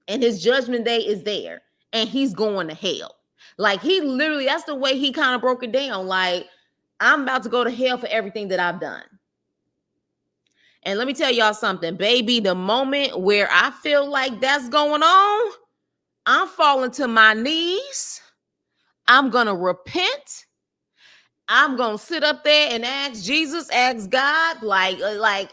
And his judgment day is there. And he's going to hell. Like, he literally, that's the way he kind of broke it down. Like, I'm about to go to hell for everything that I've done. And let me tell y'all something, baby. The moment where I feel like that's going on, I'm falling to my knees. I'm going to repent. I'm going to sit up there and ask Jesus, ask God. Like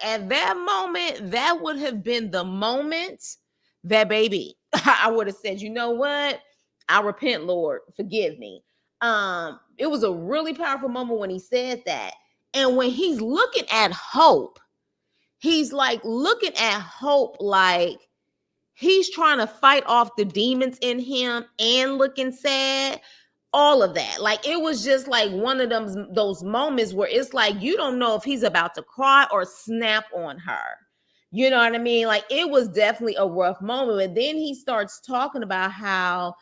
at that moment, that would have been the moment that, baby, I would have said, you know what? I repent, Lord. Forgive me. It was a really powerful moment when he said that. And when he's looking at hope, he's like looking at hope like he's trying to fight off the demons in him and looking sad. All of that. Like, it was just like one of those moments where it's like, you don't know if he's about to cry or snap on her. You know what I mean? Like, it was definitely a rough moment. And then he starts talking about how,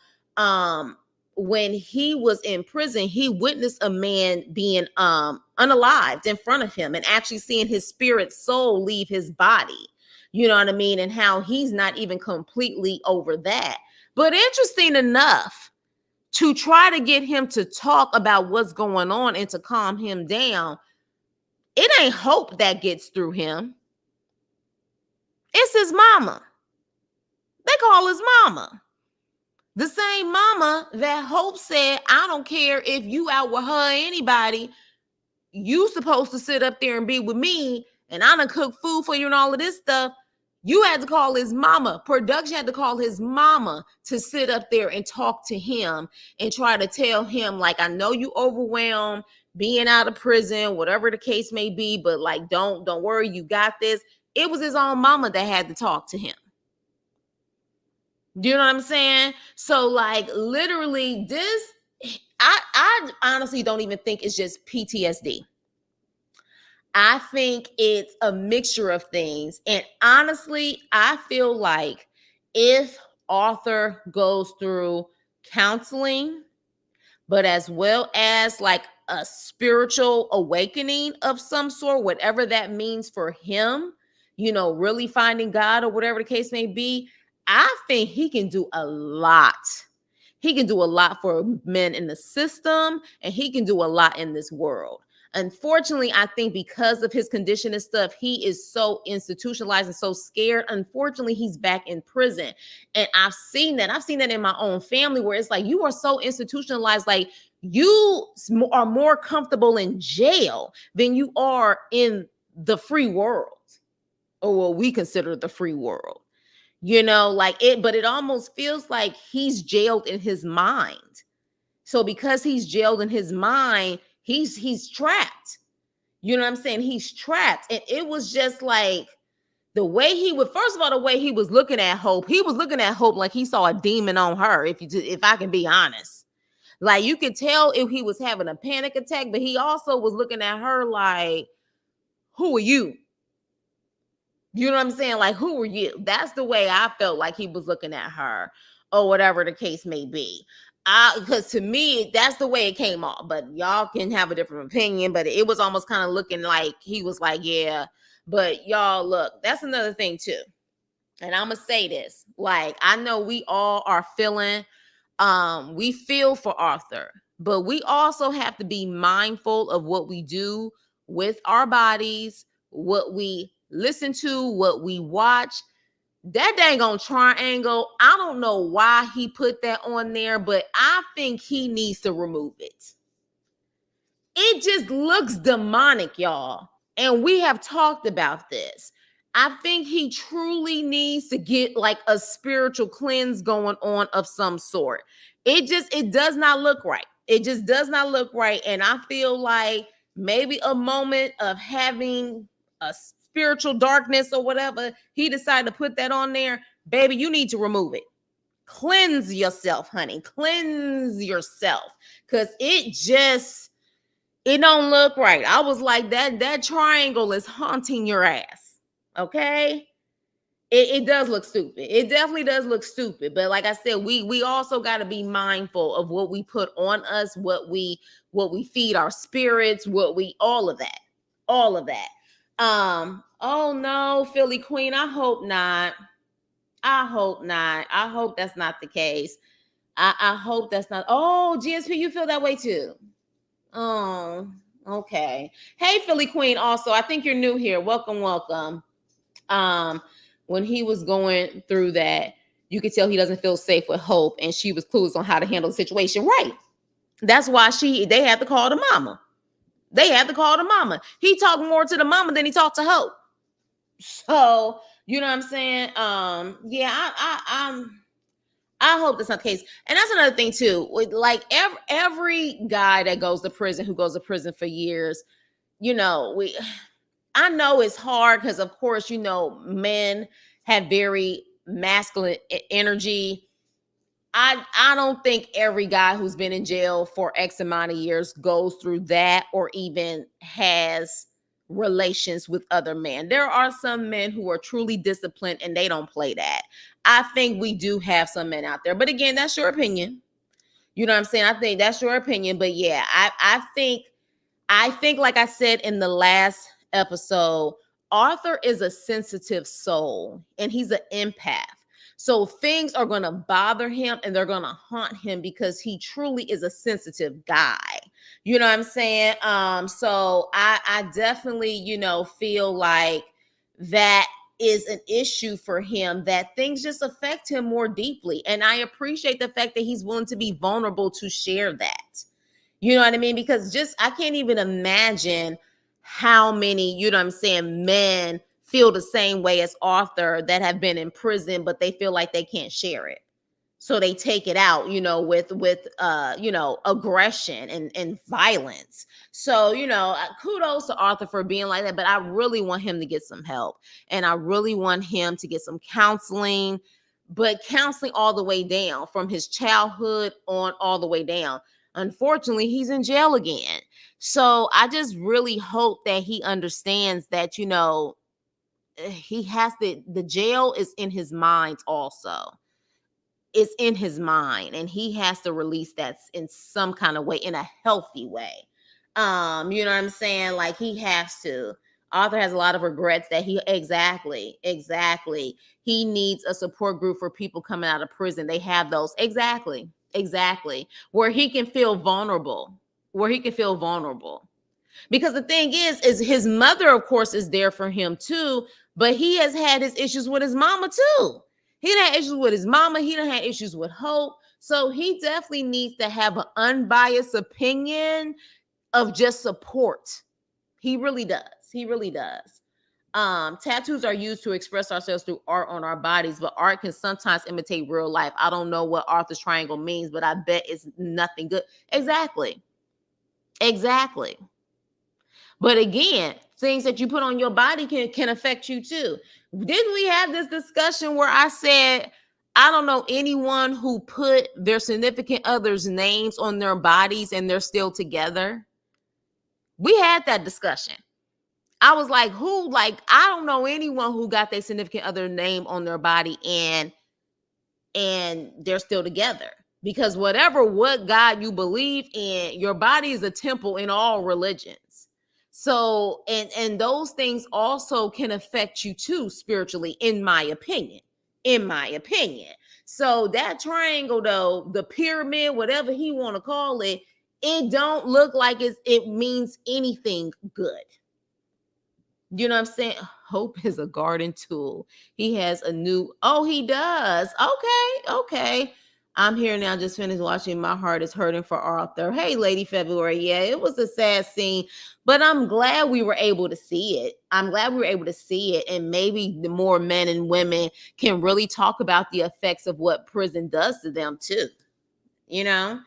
when he was in prison, he witnessed a man being, unalived in front of him and actually seeing his spirit soul leave his body. You know what I mean? And how he's not even completely over that. But interesting enough, to try to get him to talk about what's going on and to calm him down, it ain't hope that gets through him. It's his mama. They call his mama. The same mama that Hope said, I don't care if you out with her or anybody, you supposed to sit up there and be with me, and I done cook food for you and all of this stuff. You had to call his mama. Production had to call his mama to sit up there and talk to him and try to tell him, like, I know you overwhelmed being out of prison, whatever the case may be, but like, don't worry, you got this. It was his own mama that had to talk to him. Do you know what I'm saying? So like, literally this, I honestly don't even think it's just PTSD. I think it's a mixture of things. And honestly, I feel like if Arthur goes through counseling, but as well as like a spiritual awakening of some sort, whatever that means for him, really finding God or whatever the case may be, I think he can do a lot. He can do a lot for men in the system, and he can do a lot in this world. Unfortunately, I think because of his condition and stuff, he is so institutionalized and so scared. Unfortunately, he's back in prison. And I've seen that. I've seen that in my own family where it's like, you are so institutionalized. Like, you are more comfortable in jail than you are in the free world, or what we consider the free world. But it almost feels like he's jailed in his mind. So because he's jailed in his mind, he's trapped. You know what I'm saying? He's trapped. And it was just like the way first of all, the way he was looking at Hope, like he saw a demon on her, if I can be honest. Like, you could tell if he was having a panic attack, but he also was looking at her like, who are you? You know what I'm saying? Like, who are you? That's the way I felt like he was looking at her, or whatever the case may be. Because to me, that's the way it came off. But y'all can have a different opinion. But it was almost kind of looking like he was like, yeah. But y'all, look, that's another thing too. And I'm going to say this. Like, I know we all are feeling We feel for Arthur, but we also have to be mindful of what we do with our bodies, what we listen to, what we watch. That dang on triangle, I don't know why he put that on there, but I think he needs to remove it. It just looks demonic, y'all. And we have talked about this. I think he truly needs to get like a spiritual cleanse going on of some sort. It does not look right. It just does not look right. And I feel like maybe a moment of having a spiritual darkness or whatever, he decided to put that on there. Baby, you need to remove it. Cleanse yourself, honey. Cleanse yourself. Because it don't look right. I was like, that triangle is haunting your ass. Okay. It does look stupid. It definitely does look stupid. But like I said, we also got to be mindful of what we put on us, what we feed our spirits, all of that. All of that. Oh no, Philly Queen. I hope not. I hope not. I hope that's not the case. I hope that's not. Oh, GSP, you feel that way too. Oh, okay. Hey, Philly Queen. Also, I think you're new here. Welcome, welcome. When he was going through that, you could tell he doesn't feel safe with Hope, and she was clueless on how to handle the situation. Right. That's why they had to call the mama. They had to call the mama. He talked more to the mama than he talked to Hope. So, you know what I'm saying? Yeah, I hope that's not the case. And that's another thing too. Like every guy that goes to prison, who goes to prison for years, I know it's hard because, of course, men have very masculine energy. I don't think every guy who's been in jail for X amount of years goes through that or even has relations with other men. There are some men who are truly disciplined and they don't play that. I think we do have some men out there. But again, that's your opinion. You know what I'm saying? I think that's your opinion. But yeah, I think, like I said in the last episode, Arthur is a sensitive soul and he's an empath. So things are going to bother him and they're going to haunt him because he truly is a sensitive guy. You know what I'm saying? So I definitely, feel like that is an issue for him, that things just affect him more deeply. And I appreciate the fact that he's willing to be vulnerable to share that. You know what I mean? Because I can't even imagine how many, men feel the same way as Arthur that have been in prison, but they feel like they can't share it. So they take it out, with aggression and violence. So, kudos to Arthur for being like that, but I really want him to get some help. And I really want him to get some counseling, but counseling all the way down from his childhood on all the way down. Unfortunately, he's in jail again. So I just really hope that he understands that, he has the jail is in his mind also. It's in his mind and he has to release that in some kind of way, in a healthy way. You know what I'm saying? Like he has to. Arthur has a lot of regrets that exactly. He needs a support group for people coming out of prison. They have those. Exactly. Where he can feel vulnerable. Because the thing is his mother, of course, is there for him too, but he has had his issues with his mama too. He done had issues with his mama. He done had issues with Hope. So he definitely needs to have an unbiased opinion of just support. He really does. Tattoos are used to express ourselves through art on our bodies, but art can sometimes imitate real life. I don't know what Arthur's triangle means, but I bet it's nothing good. Exactly. But again, things that you put on your body can affect you too. Didn't we have this discussion where I said, I don't know anyone who put their significant other's names on their bodies and they're still together? We had that discussion. I was like, I don't know anyone who got their significant other name on their body and they're still together. Because what God you believe in, your body is a temple in all religions. So, and those things also can affect you too, spiritually, in my opinion. in my opinion. So that triangle, though, the pyramid, whatever he want to call it, it don't look like it means anything good. You know what I'm saying? Hope is a garden tool. He has a new, oh, he does. Okay. I'm here now, just finished watching. My heart is hurting for Arthur. Hey, Lady February. Yeah, it was a sad scene, but I'm glad we were able to see it. And maybe the more men and women can really talk about the effects of what prison does to them too. You know,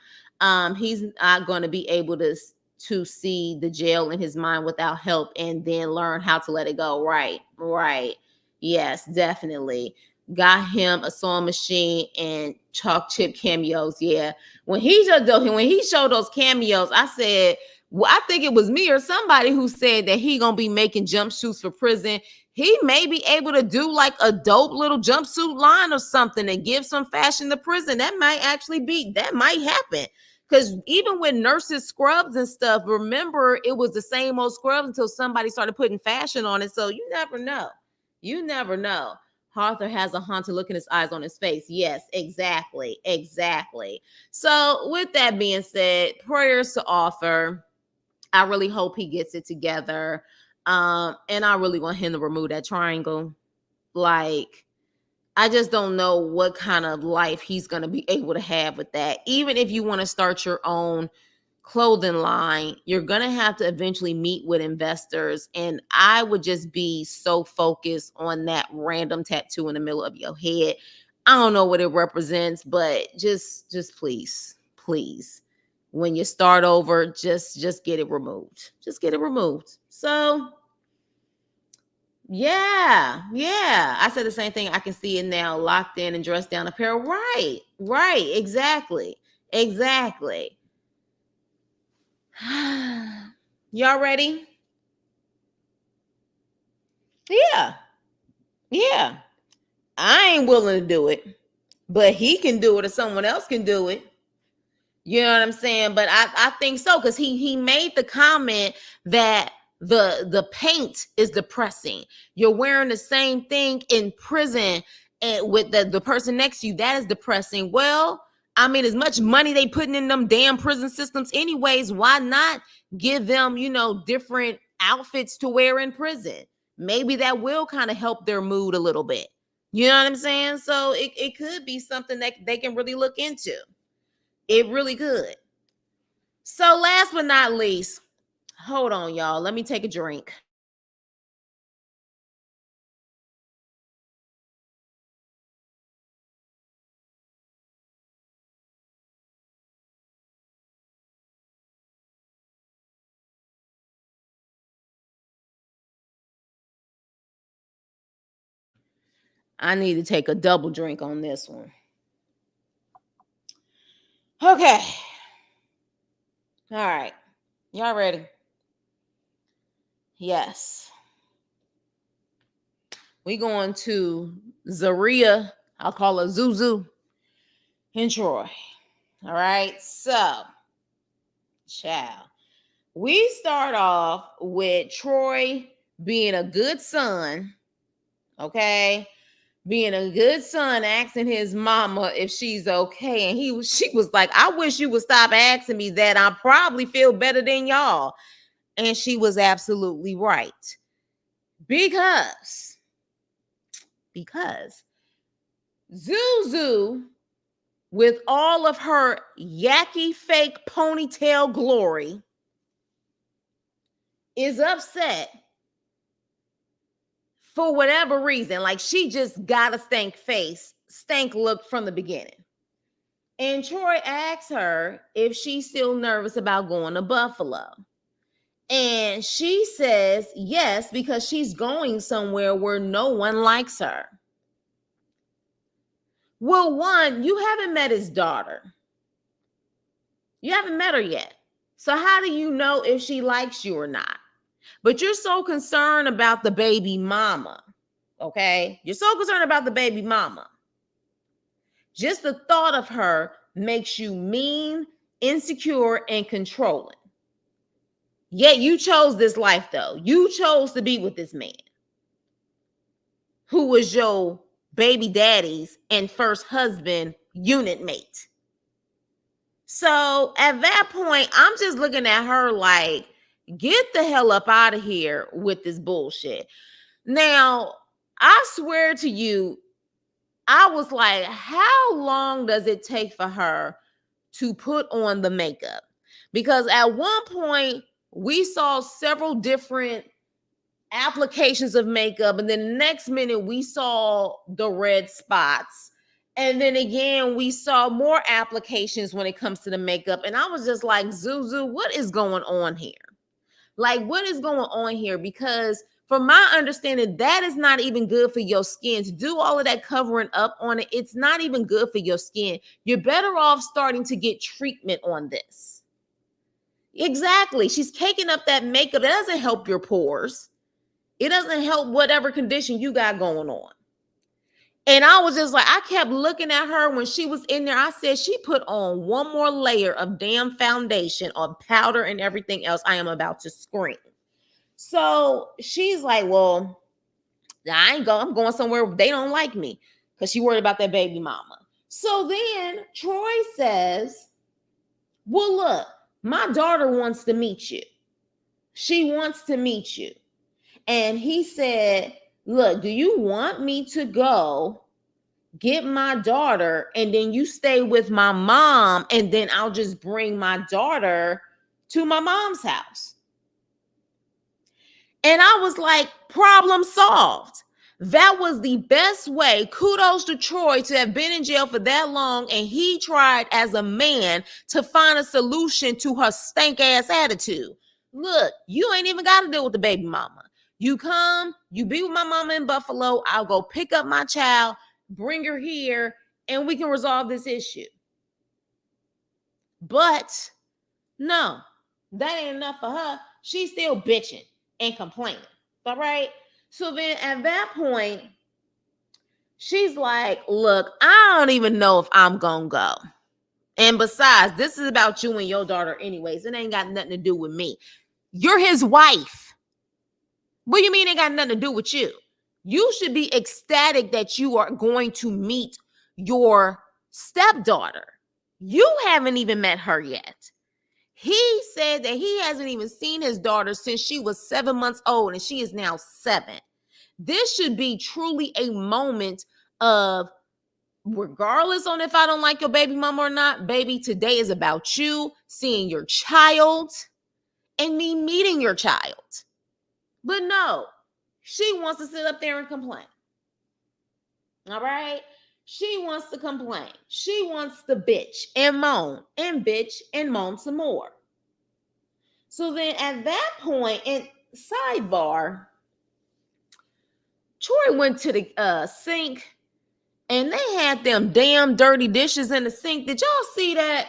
he's not going to be able to see the jail in his mind without help and then learn how to let it go. Right. Yes, definitely. Got him a sewing machine and chalk chip cameos. Yeah. When he showed those cameos, I said, well, I think it was me or somebody who said that he gonna be making jumpsuits for prison. He may be able to do like a dope little jumpsuit line or something and give some fashion to prison. That might happen. Because even with nurses' scrubs and stuff, remember, it was the same old scrubs until somebody started putting fashion on it. So you never know. Arthur has a haunted look in his eyes, on his face. Yes, exactly. So with that being said, prayers to Arthur. I really hope he gets it together. And I really want him to remove that triangle. Like, I just don't know what kind of life he's going to be able to have with that. Even if you want to start your own clothing line, you're going to have to eventually meet with investors. And I would just be so focused on that random tattoo in the middle of your head. I don't know what it represents, but just please, when you start over, just get it removed. So yeah. I said the same thing. I can see it now, locked in and dressed down apparel. Right. Exactly. Y'all ready? Yeah. I ain't willing to do it, but he can do it or someone else can do it. You know what I'm saying? But I think so, because he made the comment that the paint is depressing. You're wearing the same thing in prison and with the person next to you, that is depressing. Well, I mean, as much money they putting in them damn prison systems anyways, why not give them, different outfits to wear in prison? Maybe that will kind of help their mood a little bit. You know what I'm saying? So it could be something that they can really look into. It really could. So last but not least, hold on, y'all. Let me take a drink. I need to take a double drink on this one. Okay. All right. Y'all ready? Yes. We going to Zeruiah. I'll call her Zuzu and Troy. All right. So, child. We start off with Troy being a good son. Okay. Being a good son, asking his mama if she's okay. And she was like, I wish you would stop asking me that. I probably feel better than y'all. And she was absolutely right. Because Zuzu, with all of her yucky fake ponytail glory, is upset for whatever reason. Like, she just got a stank look from the beginning. And Troy asks her if she's still nervous about going to Buffalo. And she says yes, because she's going somewhere where no one likes her. Well, one, you haven't met his daughter. You haven't met her yet. So how do you know if she likes you or not? But you're so concerned about the baby mama. Okay? You're so concerned about the baby mama. Just the thought of her makes you mean, insecure, and controlling. Yet you chose this life, though. You chose to be with this man who was your baby daddy's and first husband unit mate. So at that point, I'm just looking at her like, get the hell up out of here with this bullshit. Now, I swear to you, I was like, how long does it take for her to put on the makeup? Because at one point, we saw several different applications of makeup, and then the next minute we saw the red spots, and then again we saw more applications when it comes to the makeup, and I was just like, Zuzu, what is going on here? Like, what is going on here? Because from my understanding, that is not even good for your skin. To do all of that covering up on it, it's not even good for your skin. You're better off starting to get treatment on this. Exactly. She's caking up that makeup. It doesn't help your pores. It doesn't help whatever condition you got going on. And I was just like, I kept looking at her when she was in there. I said, she put on one more layer of damn foundation or powder and everything else. I am about to scream. So she's like, well, I'm going somewhere where they don't like me, because she worried about that baby mama. So then Troy says, well, look, my daughter wants to meet you. She wants to meet you. And he said, look, do you want me to go get my daughter and then you stay with my mom, and then I'll just bring my daughter to my mom's house? And I was like, problem solved. That was the best way. Kudos to Troy to have been in jail for that long, and he tried as a man to find a solution to her stank ass attitude. Look, you ain't even got to deal with the baby mama. You come, you be with my mama in Buffalo. I'll go pick up my child, bring her here, and we can resolve this issue. But no, that ain't enough for her. She's still bitching and complaining. All right. So then at that point, she's like, look, I don't even know if I'm going to go. And besides, this is about you and your daughter anyways. It ain't got nothing to do with me. You're his wife. What do you mean it got nothing to do with you? You should be ecstatic that you are going to meet your stepdaughter. You haven't even met her yet. He said that he hasn't even seen his daughter since she was 7 months old, and she is now 7. This should be truly a moment of, regardless on if I don't like your baby mama or not, baby, today is about you seeing your child and me meeting your child. But no, she wants to sit up there and complain. All right? She wants to complain. She wants to bitch and moan and bitch and moan some more. So then at that point, in sidebar, Troy went to the sink, and they had them damn dirty dishes in the sink. Did y'all see that?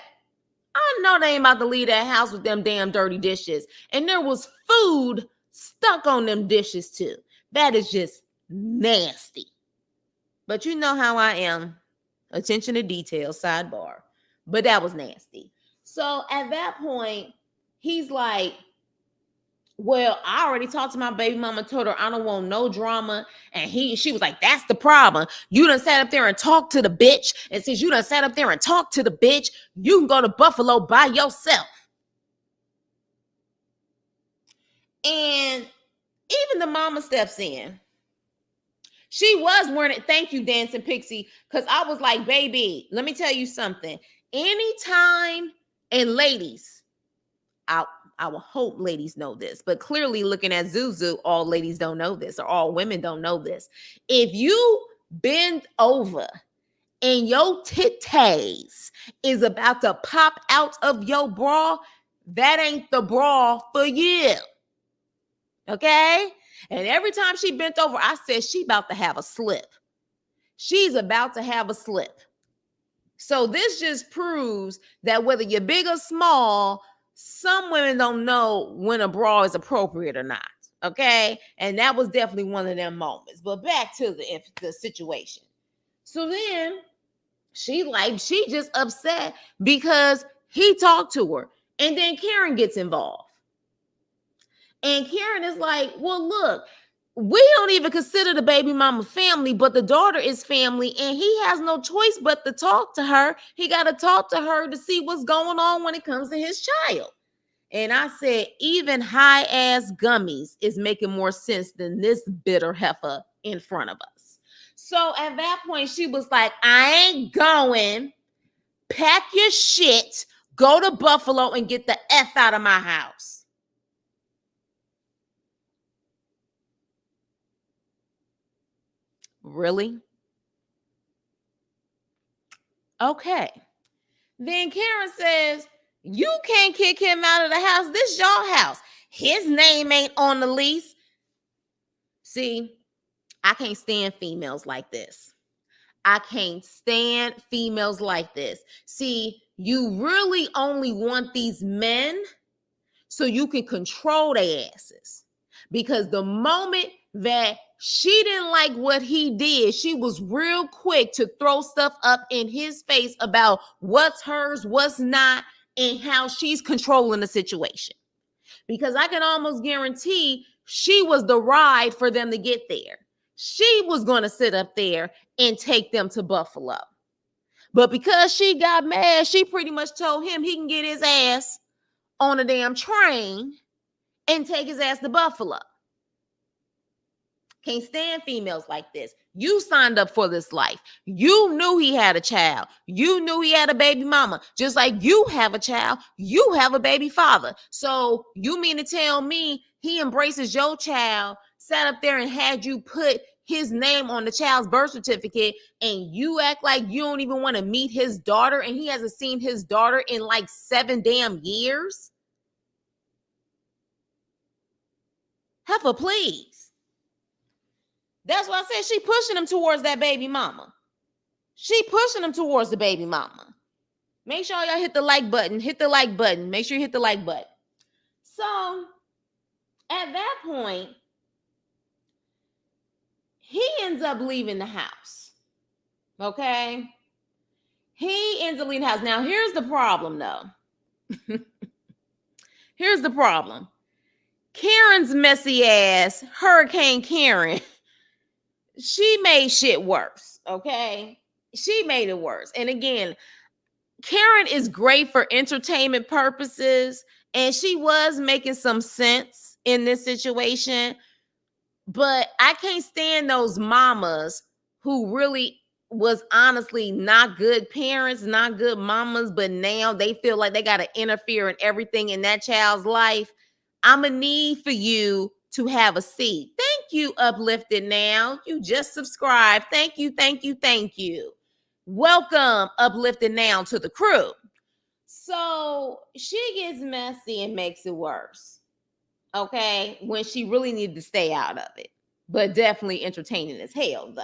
I know they ain't about to leave that house with them damn dirty dishes. And there was food stuck on them dishes too. That is just nasty. But you know how I am. Attention to detail, sidebar. But that was nasty. So at that point, he's like, well, I already talked to my baby mama, told her I don't want no drama. And she was like, that's the problem. You done sat up there and talked to the bitch. And since you done sat up there and talked to the bitch, you can go to Buffalo by yourself. And even the mama steps in. She was wearing it. Thank you, Dancing Pixie. Because I was like, baby, let me tell you something. Anytime, and ladies, I will hope ladies know this, but clearly looking at Zuzu, all ladies don't know this, or all women don't know this. If you bend over and your titties is about to pop out of your bra, that ain't the bra for you. Okay? And every time she bent over, I said, she about to have a slip. She's about to have a slip. So this just proves that whether you're big or small, some women don't know when a bra is appropriate or not. Okay? And that was definitely one of them moments. But back to the situation. So then she just upset because he talked to her. And then Karen gets involved. And Karen is like, well, look, we don't even consider the baby mama family, but the daughter is family, and he has no choice but to talk to her. He got to talk to her to see what's going on when it comes to his child. And I said, even high ass gummies is making more sense than this bitter heifer in front of us. So at that point, she was like, I ain't going. Pack your shit, go to Buffalo and get the F out of my house. Really? Okay. Then Karen says, you can't kick him out of the house. This your house. His name ain't on the lease. See, I can't stand females like this. I can't stand females like this. See, you really only want these men so you can control their asses. Because the moment that she didn't like what he did, she was real quick to throw stuff up in his face about what's hers, what's not, and how she's controlling the situation. Because I can almost guarantee she was the ride for them to get there. She was going to sit up there and take them to Buffalo. But because she got mad, she pretty much told him he can get his ass on a damn train and take his ass to Buffalo. Can't stand females like this. You signed up for this life. You knew he had a child. You knew he had a baby mama. Just like you have a child, you have a baby father. So you mean to tell me he embraces your child, sat up there and had you put his name on the child's birth certificate, and you act like you don't even want to meet his daughter, and he hasn't seen his daughter in like 7 damn years? Heifer, please. That's why I said she pushing him towards that baby mama. She pushing him towards the baby mama. Make sure y'all hit the like button. Hit the like button. Make sure you hit the like button. So at that point, he ends up leaving the house. Okay? He ends up leaving the house. Now, here's the problem, though. Here's the problem. Karen's messy ass, Hurricane Karen, she made shit worse, okay? She made it worse. And again, Karen is great for entertainment purposes, and she was making some sense in this situation, but I can't stand those mamas who really was honestly not good parents, not good mamas, but now they feel like they got to interfere in everything in that child's life. I'm going to need for you to have a seat. Thank you, Uplifted Now. You just subscribed. Thank you, thank you, thank you. Welcome, Uplifted Now, to the crew. So she gets messy and makes it worse. Okay, when she really needed to stay out of it, but definitely entertaining as hell, though.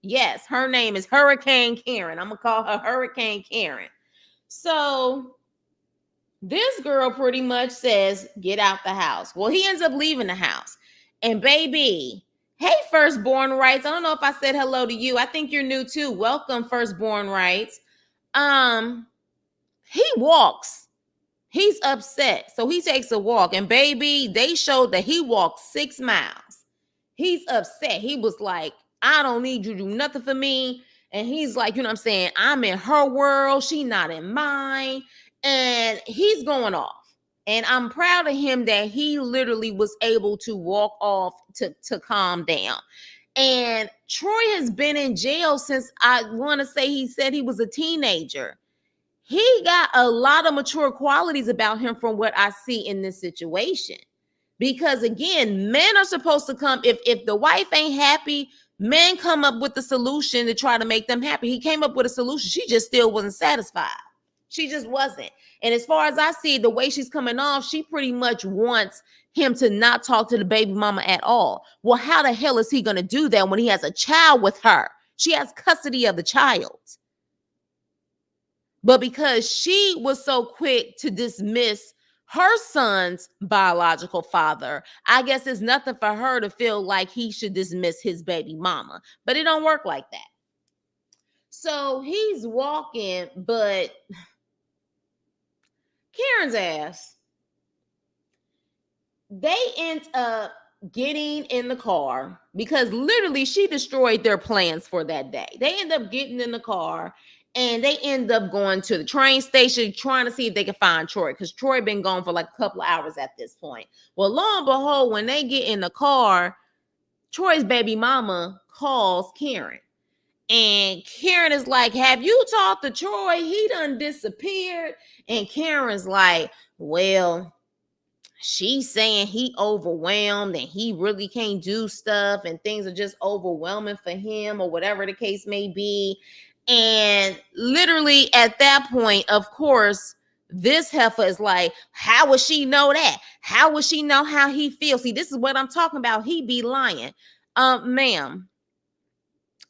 Yes, her name is Hurricane Karen. I'm gonna call her Hurricane Karen. So this girl pretty much says, get out the house. Well, he ends up leaving the house. And baby, hey, Firstborn Rights. I don't know if I said hello to you. I think you're new too. Welcome, Firstborn Rights. He walks. He's upset. So he takes a walk. And baby, they showed that he walked 6 miles. He's upset. He was like, I don't need you to do nothing for me. And he's like, you know what I'm saying? I'm in her world. She not in mine. And he's going off. And I'm proud of him that he literally was able to walk off to calm down. And Troy has been in jail since, I want to say, he said he was a teenager. He got a lot of mature qualities about him from what I see in this situation. Because again, men are supposed to come, if the wife ain't happy, men come up with the solution to try to make them happy. He came up with a solution. She just still wasn't satisfied. She just wasn't. And as far as I see, the way she's coming off, she pretty much wants him to not talk to the baby mama at all. Well, how the hell is he going to do that when he has a child with her? She has custody of the child. But because she was so quick to dismiss her son's biological father, I guess it's nothing for her to feel like he should dismiss his baby mama. But it don't work like that. So he's walking, but Karen's ass, they end up getting in the car, because literally she destroyed their plans for that day. They end up getting in the car and they end up going to the train station trying to see if they can find Troy, because Troy been gone for like a couple of hours at this point. Well, lo and behold, when they get in the car, Troy's baby mama calls Karen. And Karen is like, have you talked to Troy? He done disappeared. And Karen's like, well, she's saying he overwhelmed and he really can't do stuff and things are just overwhelming for him, or whatever the case may be. And literally at that point, of course, this heifer is like, how would she know that? How would she know how he feels? See, this is what I'm talking about. He be lying. Ma'am,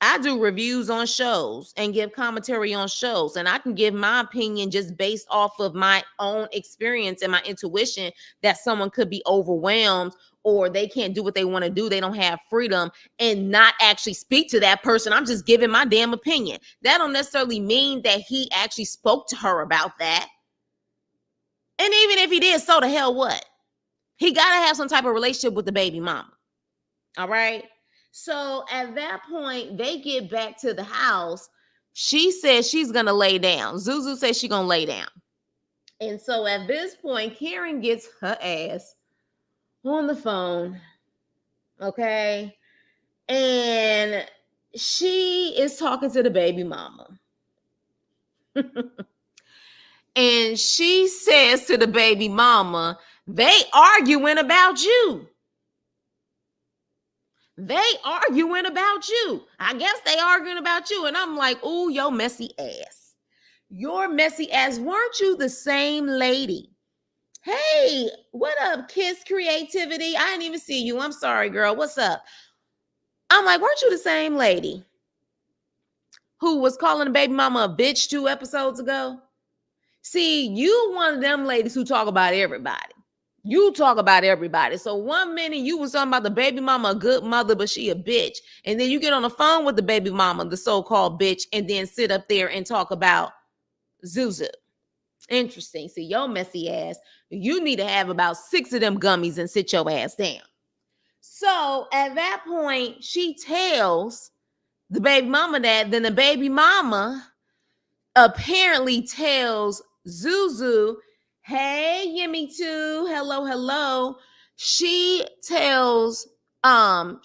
I do reviews on shows and give commentary on shows, and I can give my opinion just based off of my own experience and my intuition that someone could be overwhelmed or they can't do what they want to do. They don't have freedom, and not actually speak to that person. I'm just giving my damn opinion. That don't necessarily mean that he actually spoke to her about that. And even if he did, so the hell what? He got to have some type of relationship with the baby mama. All right. So at that point, they get back to the house. She says she's going to lay down. Zuzu says she's going to lay down. And so at this point, Karen gets her ass on the phone. Okay. And she is talking to the baby mama. And she says to the baby mama, they arguing about you. They arguing about you. I guess they arguing about you. And I'm like, oh, yo messy ass. Your messy ass. Weren't you the same lady? Hey, what up, Kiss Creativity? I didn't even see you. I'm sorry, girl. What's up? I'm like, weren't you the same lady who was calling the baby mama a bitch 2 episodes ago? See, you one of them ladies who talk about everybody. You talk about everybody. So 1 minute you was talking about the baby mama, a good mother, but she a bitch. And then you get on the phone with the baby mama, the so-called bitch, and then sit up there and talk about Zuzu. Interesting. See, your messy ass, you need to have about 6 of them gummies and sit your ass down. So at that point, she tells the baby mama that. Then the baby mama apparently tells Zuzu, hey, Yimmy too. Hello, hello. She tells, I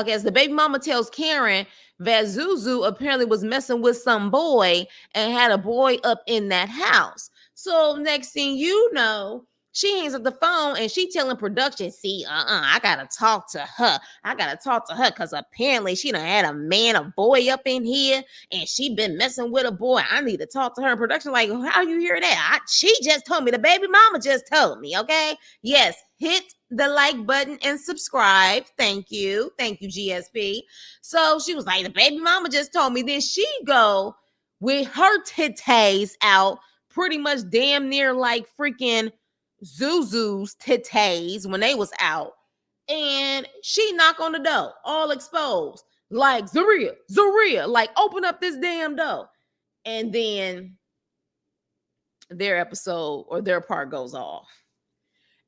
guess the baby mama tells Karen that Zuzu apparently was messing with some boy and had a boy up in that house. So next thing you know, she hangs up the phone and she telling production, see, I gotta talk to her. I gotta talk to her because apparently she done had a boy up in here and she been messing with a boy. I need to talk to her. And production like, how you hear that? She just told me. The baby mama just told me, okay? Yes, hit the like button and subscribe. Thank you. Thank you, GSP. So she was like, the baby mama just told me. Then she go with her titties out, pretty much damn near like freaking Zuzu's titties when they was out, and she knock on the door, all exposed, like Zeruiah, like open up this damn door. And then their episode or their part goes off.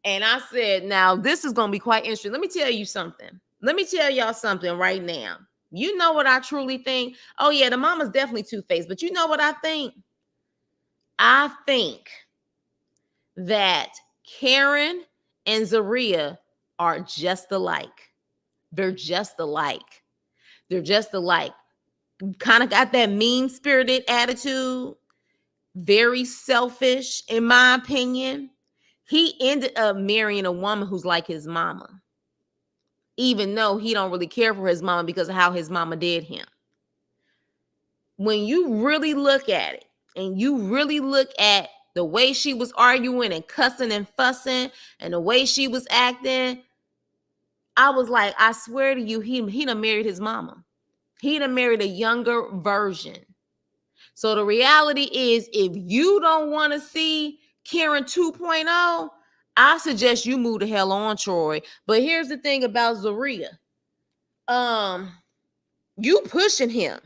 And I said, now this is gonna be quite interesting. Let me tell you something. Let me tell y'all something right now. You know what I truly think? Oh yeah, the mama's definitely two-faced, but you know what I think? I think that Karen and Zeruiah are just alike. They're just alike. They're just alike. Kind of got that mean-spirited attitude. Very selfish, in my opinion. He ended up marrying a woman who's like his mama, even though he don't really care for his mama because of how his mama did him. When you really look at it, and you really look at the way she was arguing and cussing and fussing and the way she was acting, I was like, I swear to you, he done married his mama. He done married a younger version. So the reality is, if you don't want to see Karen 2.0, I suggest you move the hell on, Troy. But here's the thing about Zeruiah. You pushing him.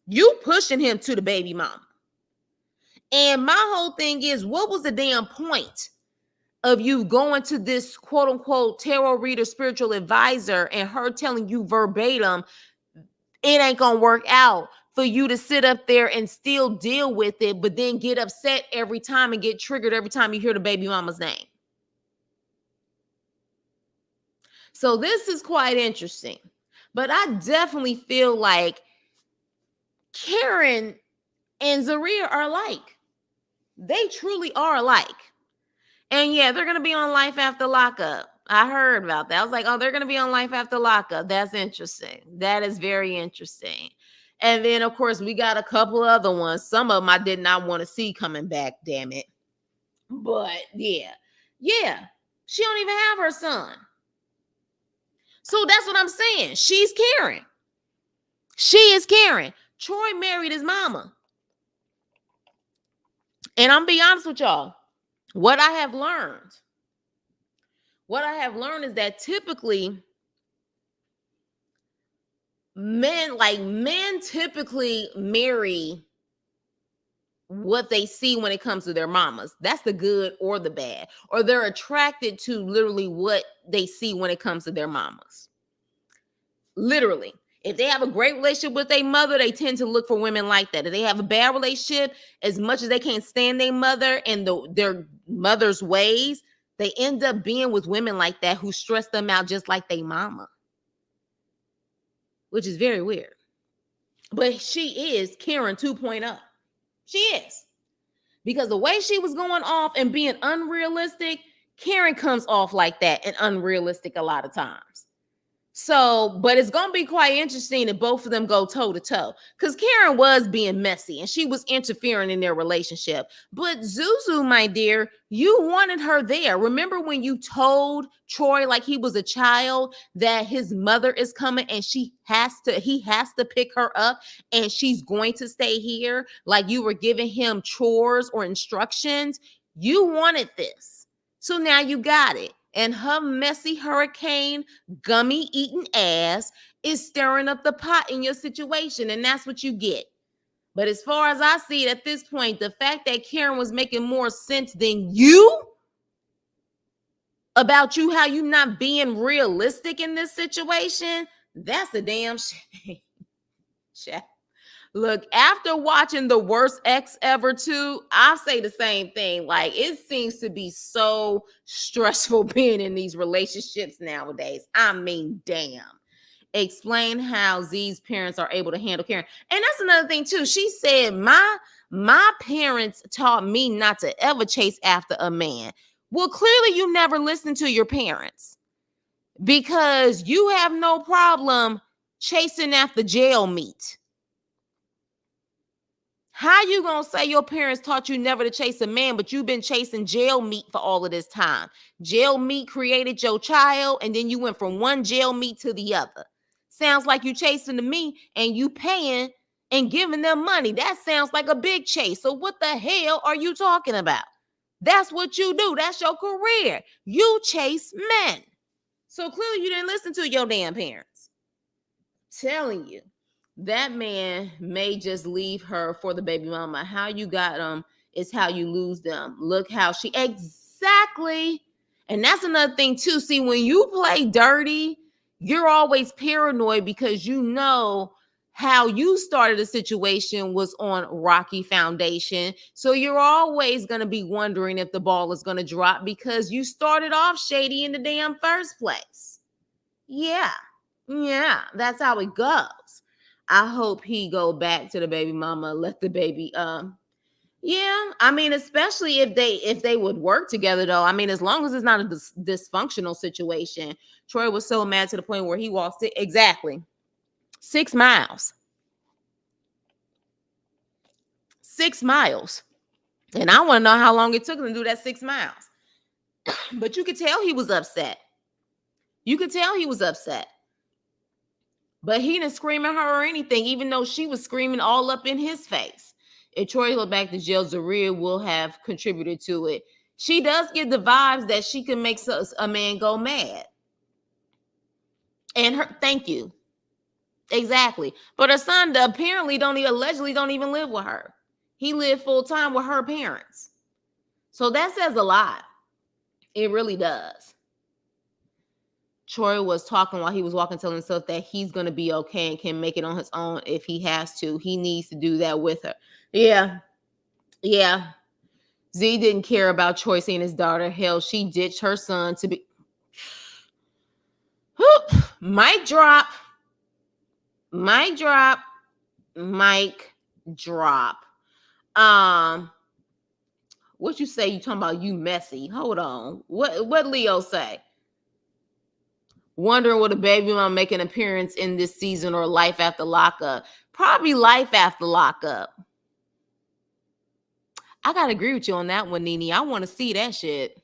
You pushing him to the baby mama. And my whole thing is, what was the damn point of you going to this quote unquote tarot reader, spiritual advisor, and her telling you verbatim, it ain't gonna work out, for you to sit up there and still deal with it, but then get upset every time and get triggered every time you hear the baby mama's name. So this is quite interesting. But I definitely feel like Karen and Zeruiah are alike. They truly are alike. And yeah, they're going to be on Life After Lockup. I heard about that. I was like, oh, they're going to be on Life After Lockup. That's interesting. That is very interesting. And then, of course, we got a couple other ones. Some of them I did not want to see coming back, damn it. But yeah. She don't even have her son. So that's what I'm saying. She's Karen. She is Karen. Troy married his mama. And I'm be honest with y'all. What I have learned is that typically men typically marry what they see when it comes to their mamas. That's the good or the bad. Or they're attracted to literally what they see when it comes to their mamas. Literally. If they have a great relationship with their mother, they tend to look for women like that. If they have a bad relationship, as much as they can't stand their mother and their mother's ways, they end up being with women like that who stress them out just like their mama. Which is very weird. But she is Karen 2.0. She is. Because the way she was going off and being unrealistic, Karen comes off like that and unrealistic a lot of times. So, but it's going to be quite interesting if both of them go toe to toe, because Karen was being messy and she was interfering in their relationship. But Zuzu, my dear, you wanted her there. Remember when you told Troy, like he was a child, that his mother is coming and he has to pick her up and she's going to stay here, like you were giving him chores or instructions. You wanted this. So now you got it. And her messy hurricane, gummy eating ass is stirring up the pot in your situation. And that's what you get. But as far as I see it at this point, the fact that Karen was making more sense than you about you, how you not being realistic in this situation, that's a damn shame. Look, after watching The Worst Ex Ever 2, I say the same thing. Like, it seems to be so stressful being in these relationships nowadays. I mean, damn. Explain how Z's parents are able to handle Karen. And that's another thing, too. She said, my parents taught me not to ever chase after a man. Well, clearly you never listened to your parents, because you have no problem chasing after jail meat. How you gonna say your parents taught you never to chase a man, but you've been chasing jail meat for all of this time? Jail meat created your child, and then you went from one jail meat to the other. Sounds like you chasing the meat and you paying and giving them money. That sounds like a big chase. So what the hell are you talking about? That's what you do. That's your career. You chase men. So clearly you didn't listen to your damn parents. I'm telling you. That man may just leave her for the baby mama. How you got them is how you lose them. Look how she exactly. And that's another thing too. See, when you play dirty, you're always paranoid because you know how you started a situation was on rocky foundation. So you're always going to be wondering if the ball is going to drop because you started off shady in the damn first place. Yeah, that's how it goes. I hope he go back to the baby mama, let the baby, yeah. I mean, especially if they would work together though. I mean, as long as it's not a dysfunctional situation. Troy was so mad to the point where he walked exactly 6 miles. 6 miles. And I want to know how long it took him to do that 6 miles. But you could tell he was upset. But he didn't scream at her or anything, even though she was screaming all up in his face. If Troy go back to jail, Zeruiah will have contributed to it. She does get the vibes that she can make a man go mad. And her, thank you. Exactly. But her son apparently allegedly don't even live with her. He lived full time with her parents. So that says a lot. It really does. Troy was talking while he was walking, telling himself that he's going to be okay and can make it on his own if he has to. He needs to do that with her. Yeah. Yeah. Z didn't care about Troy seeing his daughter. Hell, she ditched her son to be. Mic drop. Mic drop. Mic drop. What you say? You talking about you messy? Hold on. What Leo say? Wondering will the baby mom make an appearance in this season or life after lockup? Probably life after lockup. I gotta agree with you on that one, Nene. I want to see that shit.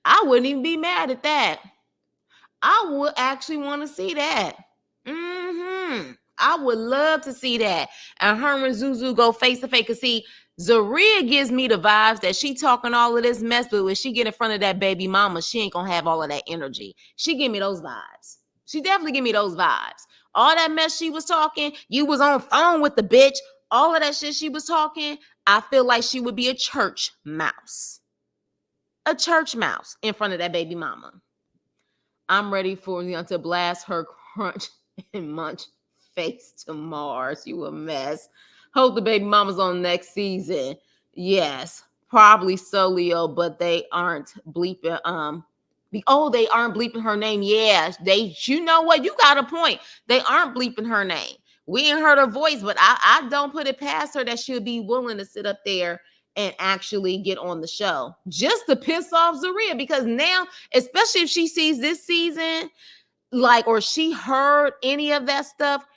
I wouldn't even be mad at that. I would actually want to see that. I would love to see that. And her and Zuzu go face to face. Cause see, Zeruiah gives me the vibes that she talking all of this mess, but when she get in front of that baby mama, she ain't gonna have all of that energy. She give me those vibes. She definitely give me those vibes. All that mess she was talking, you was on phone with the bitch. All of that shit she was talking, I feel like she would be a church mouse. A church mouse in front of that baby mama. I'm ready for to blast her crunch and munch face to Mars. You a mess. Hope the baby mama's on next season. Yes, probably so, Leo, but they aren't bleeping. They aren't bleeping her name. Yeah, you know what? You got a point. They aren't bleeping her name. We ain't heard her voice, but I don't put it past her that she'll be willing to sit up there and actually get on the show just to piss off Zeruiah, because now, especially if she sees this season, like, or she heard any of that stuff,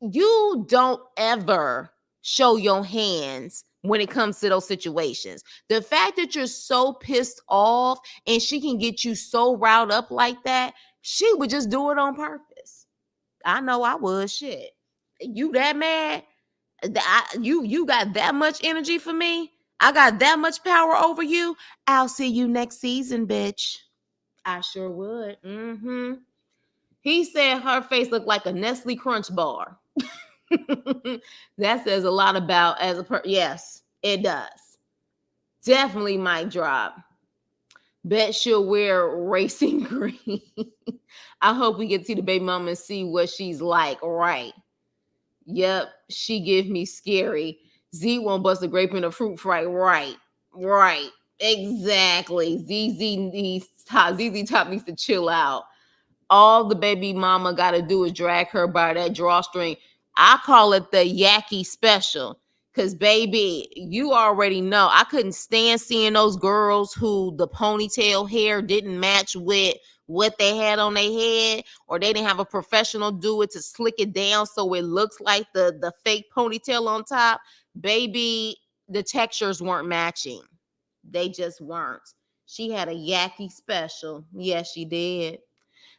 you don't ever show your hands when it comes to those situations. The fact that you're so pissed off and she can get you so riled up like that, she would just do it on purpose. I know I would. Shit. You that mad? You got that much energy for me? I got that much power over you? I'll see you next season, bitch. I sure would. He said her face looked like a Nestle Crunch bar. That says a lot about yes, it does. Definitely mic drop. Bet she'll wear racing green. I hope we get to see the baby mama and see what she's like. Right. Yep, she give me scary. Z won't bust a grape in a fruit fry. Right. Exactly. ZZ Top needs to chill out. All the baby mama got to do is drag her by that drawstring. I call it the Yaki special. Because, baby, you already know. I couldn't stand seeing those girls who the ponytail hair didn't match with what they had on their head, or they didn't have a professional do it to slick it down so it looks like the fake ponytail on top. Baby, the textures weren't matching. They just weren't. She had a Yaki special. Yes, she did.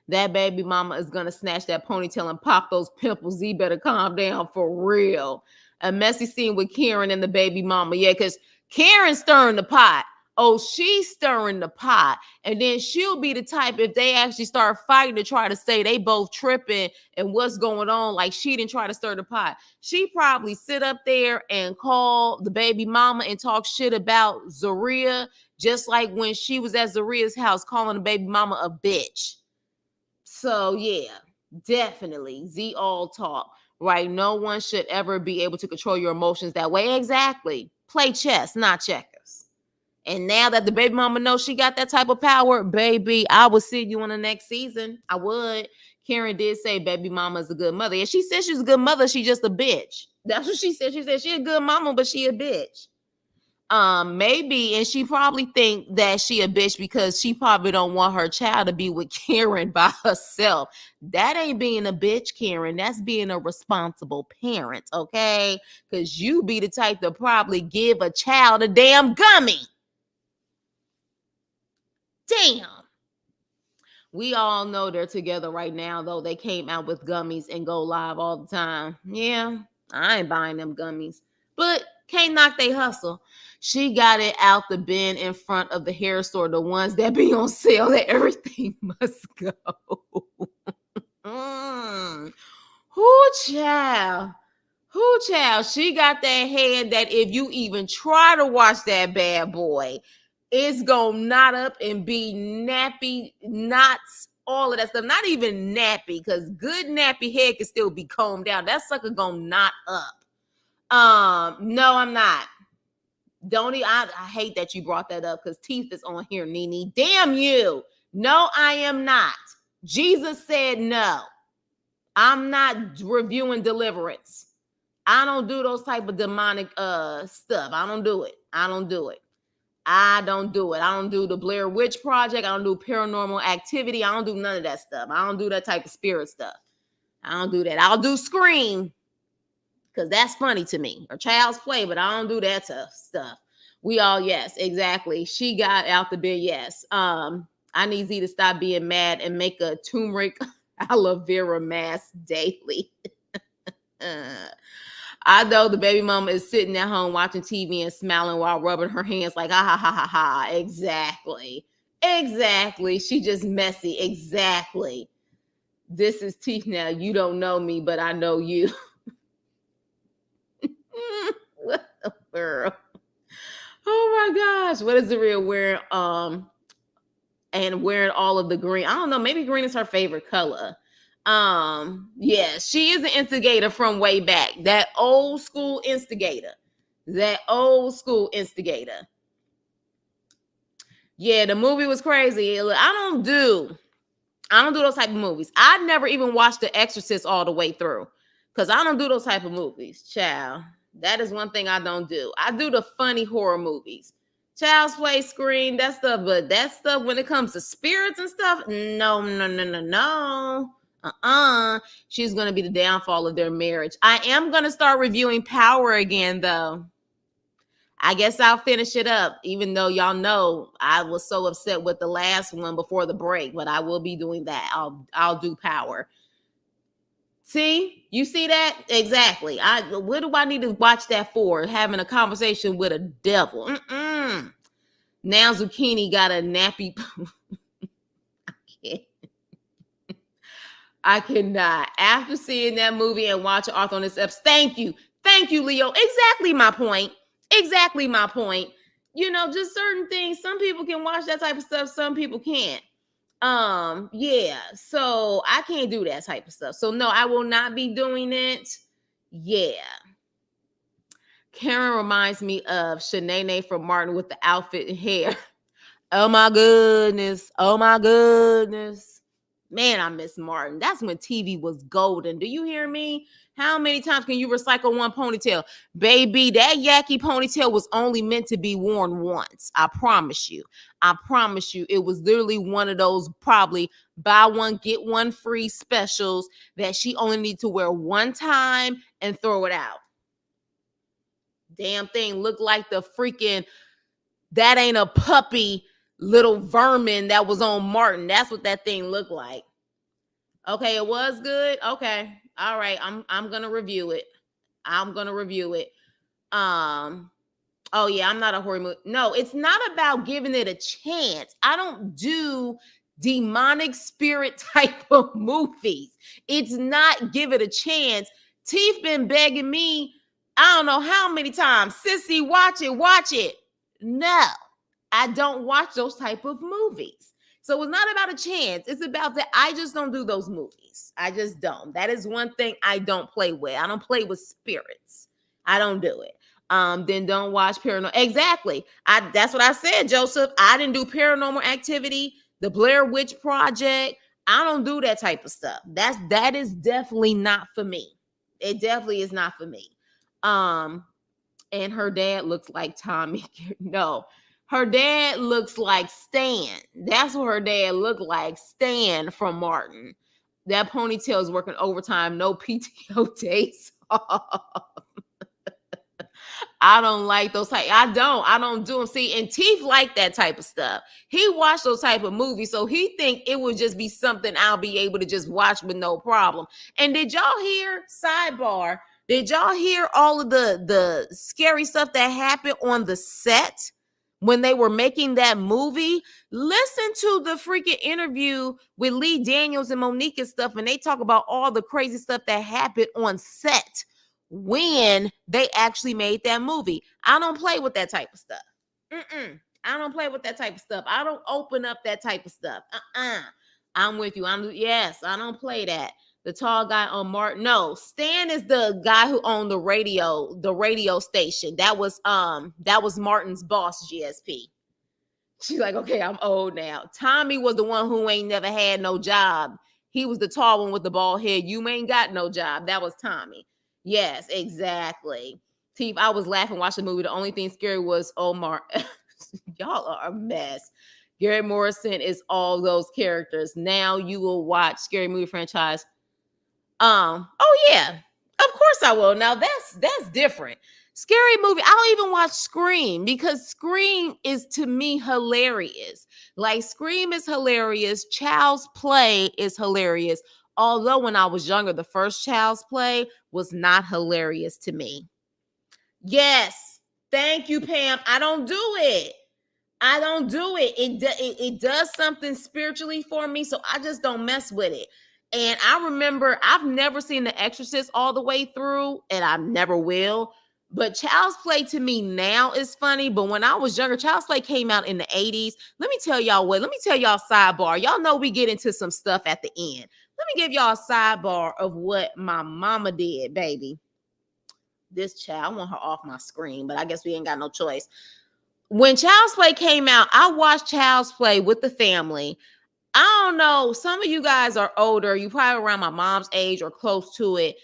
That baby mama is going to snatch that ponytail and pop those pimples. Z better calm down for real. A messy scene with Karen and the baby mama. Yeah, because Karen's stirring the pot. Oh, she's stirring the pot. And then she'll be the type, if they actually start fighting, to try to say they both tripping and what's going on, like she didn't try to stir the pot. She probably sit up there and call the baby mama and talk shit about Zeruiah, just like when she was at Zeruiah's house calling the baby mama a bitch. So, yeah, definitely. Z all talk, right? No one should ever be able to control your emotions that way. Exactly. Play chess, not checkers. And now that the baby mama knows she got that type of power, baby, I will see you in the next season. I would. Karen did say baby mama is a good mother. And she said she's a good mother. She's just a bitch. That's what she said. She said she's a good mama, but she a bitch. Maybe, and she probably think that she a bitch because she probably don't want her child to be with Karen by herself. That ain't being a bitch, Karen. That's being a responsible parent, okay? Because you be the type to probably give a child a damn gummy. Damn. We all know they're together right now, though. They came out with gummies and go live all the time. Yeah, I ain't buying them gummies, but can't knock they hustle. She got it out the bin in front of the hair store, the ones that be on sale, that everything must go. Who child? Who child? She got that head that if you even try to watch that bad boy, It's gonna knot up and be nappy knots, all of that stuff. Not even nappy, because good nappy head can still be combed down. That sucker gonna knot up. No, I'm not. Don't even, I hate that you brought that up because teeth is on here, Nene. Damn you. No, I am not. Jesus said no. I'm not reviewing deliverance. I don't do those type of demonic stuff. I don't do it. I don't do it. I don't do it. I don't do the Blair Witch Project. I don't do paranormal activity. I don't do none of that stuff. I don't do that type of spirit stuff. I don't do that. I'll do Scream because that's funny to me, or Child's Play, but I don't do that stuff. We all, yes, exactly. She got out the bed, yes. I need Z to stop being mad and make a turmeric aloe vera mask daily. I know the baby mama is sitting at home watching TV and smiling while rubbing her hands like, ah, ha, ha, ha, ha. Exactly. Exactly. She just messy. Exactly. This is teeth now. You don't know me, but I know you. What the world? Oh my gosh. What is Zeruiah wearing? And wearing all of the green. I don't know. Maybe green is her favorite color. Yeah, she is an instigator from way back. That old school instigator. Yeah, the movie was crazy. I don't do those type of movies. I never even watched The Exorcist all the way through because I don't do those type of movies. Child, that is one thing I don't do. I do the funny horror movies. Child's Play, Scream, that stuff, but that stuff when it comes to spirits and stuff, no. She's going to be the downfall of their marriage. I am going to start reviewing Power again, though. I guess I'll finish it up, even though y'all know I was so upset with the last one before the break, but I will be doing that. I'll do Power. See, you see that? Exactly. What do I need to watch that for? Having a conversation with a devil. Now Zucchini got a nappy. I cannot. After seeing that movie and watching Arthur on this episode, thank you, Leo. Exactly my point. You know, just certain things. Some people can watch that type of stuff. Some people can't. Yeah. So I can't do that type of stuff. So no, I will not be doing it. Yeah. Karen reminds me of Shanae from Martin with the outfit and hair. Oh my goodness. Man, I miss Martin. That's when TV was golden. Do you hear me? How many times can you recycle one ponytail? Baby, that Yaki ponytail was only meant to be worn once. I promise you. It was literally one of those probably buy one, get one free specials that she only needs to wear one time and throw it out. Damn thing looked like the freaking, that ain't a puppy little vermin that was on Martin. That's what that thing looked like. Okay, it was good. Okay. All right. I'm gonna review it. Oh yeah, I'm not a horror movie. No, it's not about giving it a chance. I don't do demonic spirit type of movies. It's not give it a chance. Teeth been begging me, I don't know how many times, sissy, watch it. No, I don't watch those type of movies. So it's not about a chance. It's about that I just don't do those movies. I just don't. That is one thing I don't play with. I don't play with spirits. I don't do it. Then don't watch paranormal. Exactly. That's what I said, Joseph. I didn't do Paranormal Activity, the Blair Witch Project. I don't do that type of stuff. That is definitely not for me. It definitely is not for me. And her dad looks like Tommy. No, her dad looks like Stan. That's what her dad looked like, Stan from Martin. That ponytail is working overtime, no PTO days off. I don't like those type. I don't do them. See, and Teeth like that type of stuff. He watched those type of movies, so he think it would just be something I'll be able to just watch with no problem. And did y'all hear, sidebar, did y'all hear all of the scary stuff that happened on the set when they were making that movie? Listen to the freaking interview with Lee Daniels and Monique and stuff, and they talk about all the crazy stuff that happened on set when they actually made that movie. I don't play with that type of stuff. I don't play with that type of stuff. I don't open up that type of stuff. I'm with you. Yes, I don't play that. The tall guy on Martin. No, Stan is the guy who owned the radio station. That was Martin's boss, GSP. She's like, okay, I'm old now. Tommy was the one who ain't never had no job. He was the tall one with the bald head. You ain't got no job. That was Tommy. Yes, exactly. Teeth, I was laughing watching the movie. The only thing scary was Omar. Y'all are a mess. Gary Morrison is all those characters. Now you will watch Scary Movie franchise. Oh yeah, of course I will. Now that's different. Scary movie. I don't even watch Scream because Scream is to me hilarious. Like Scream is hilarious. Child's Play is hilarious. Although when I was younger, the first Child's Play was not hilarious to me. Yes, thank you, Pam. I don't do it. I don't do it. It does something spiritually for me, so I just don't mess with it. And I remember I've never seen The Exorcist all the way through, and I never will. But Child's Play to me now is funny. But when I was younger, Child's Play came out in the 80s. Let me tell y'all what. Let me tell y'all sidebar. Y'all know we get into some stuff at the end. Let me give y'all a sidebar of what my mama did, baby. This child, I want her off my screen, but I guess we ain't got no choice. When Child's Play came out, I watched Child's Play with the family. I don't know. Some of you guys are older. You probably around my mom's age or close to it.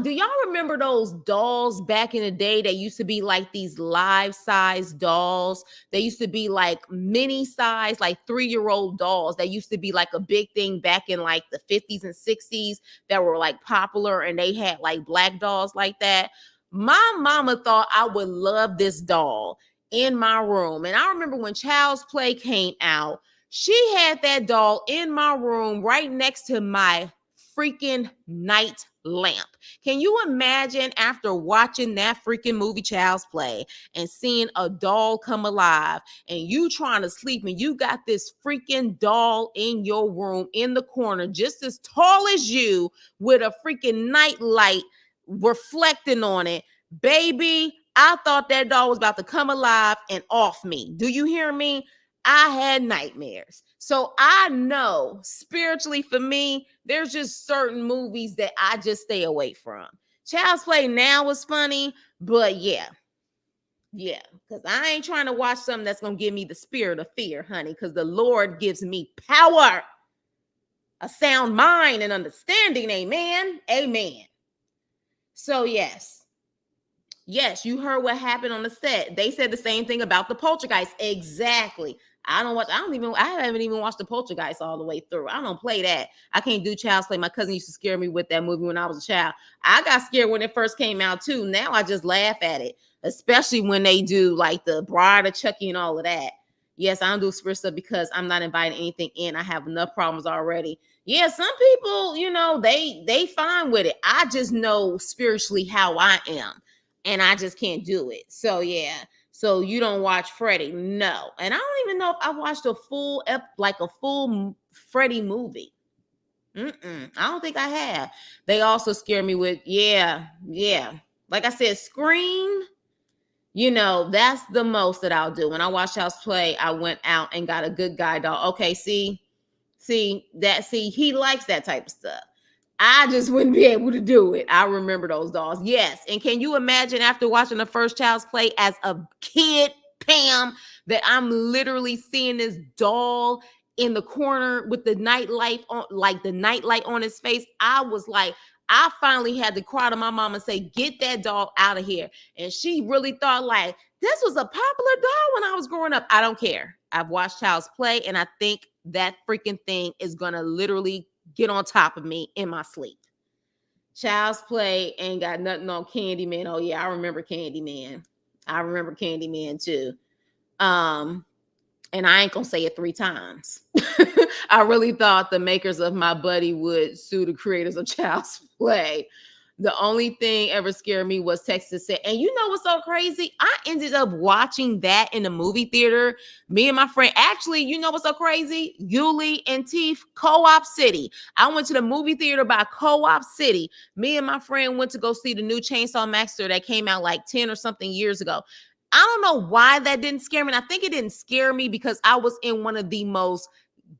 Do y'all remember those dolls back in the day? They used to be like these life-size dolls. They used to be like mini size, like 3-year-old dolls. They used to be like a big thing back in like the 50s and 60s that were like popular, and they had like black dolls like that. My mama thought I would love this doll in my room. And I remember when Child's Play came out, she had that doll in my room right next to my freaking night lamp. Can you imagine after watching that freaking movie Child's Play and seeing a doll come alive and you trying to sleep and you got this freaking doll in your room in the corner just as tall as you with a freaking night light reflecting on it? Baby, I thought that doll was about to come alive and off me. Do you hear me? I had nightmares. So I know spiritually for me, there's just certain movies that I just stay away from. Child's Play now is funny, but yeah, because I ain't trying to watch something that's going to give me the spirit of fear, honey, because the Lord gives me power, a sound mind, and understanding. Amen. Amen. So yes, you heard what happened on the set. They said the same thing about the Poltergeist. Exactly. I haven't even watched the Poltergeist all the way through. I don't play that. I can't do Child's Play. My cousin used to scare me with that movie when I was a child. I got scared when it first came out too. Now I just laugh at it, especially when they do like the Bride of Chucky and all of that. Yes, I don't do spirit stuff because I'm not inviting anything in. I have enough problems already. Yeah, some people, they fine with it. I just know spiritually how I am, and I just can't do it. So yeah. So you don't watch Freddy? No. And I don't even know if I watched a full Freddy movie. I don't think I have. They also scare me with, yeah. Like I said, Scream, that's the most that I'll do. When I watch Child's Play, I went out and got a good guy doll. Okay, see, he likes that type of stuff. I just wouldn't be able to do it. I remember those dolls. Yes. And can you imagine after watching the first Child's Play as a kid, Pam, that I'm literally seeing this doll in the corner with the nightlight on, like the nightlight on his face? I was like, I finally had to cry to my mom and say, get that doll out of here. And she really thought like, this was a popular doll when I was growing up. I don't care. I've watched Child's Play, and I think that freaking thing is going to literally get on top of me in my sleep. Child's Play ain't got nothing on Candyman. Oh yeah, I remember Candyman. I remember Candyman too. And I ain't gonna say it 3 times. I really thought the makers of My Buddy would sue the creators of Child's Play. The only thing ever scared me was Texas Set. And you know what's so crazy? I ended up watching that in the movie theater. Me and my friend, actually, you know what's so crazy? Julian and Keith, Co-op City. I went to the movie theater by Co-op City. Me and my friend went to go see the new Chainsaw Massacre that came out like 10 or something years ago. I don't know why that didn't scare me. And I think it didn't scare me because I was in one of the most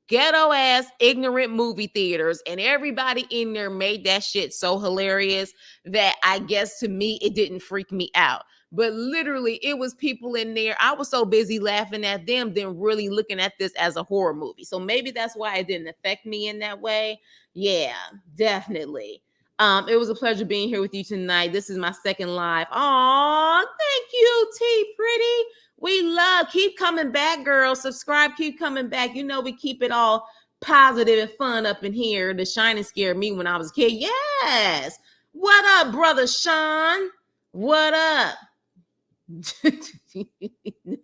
ghetto ass ignorant movie theaters, and everybody in there made that shit so hilarious that I guess to me it didn't freak me out. But literally it was people in there, I was so busy laughing at them than really looking at this as a horror movie. So maybe that's why it didn't affect me in that way. Yeah, definitely. It was a pleasure being here with you tonight. This is my second live. Oh, thank you, T Pretty. We love, keep coming back, girls. Subscribe, keep coming back. You know we keep it all positive and fun up in here. The Shining scared me when I was a kid. Yes. What up, brother Sean? What up?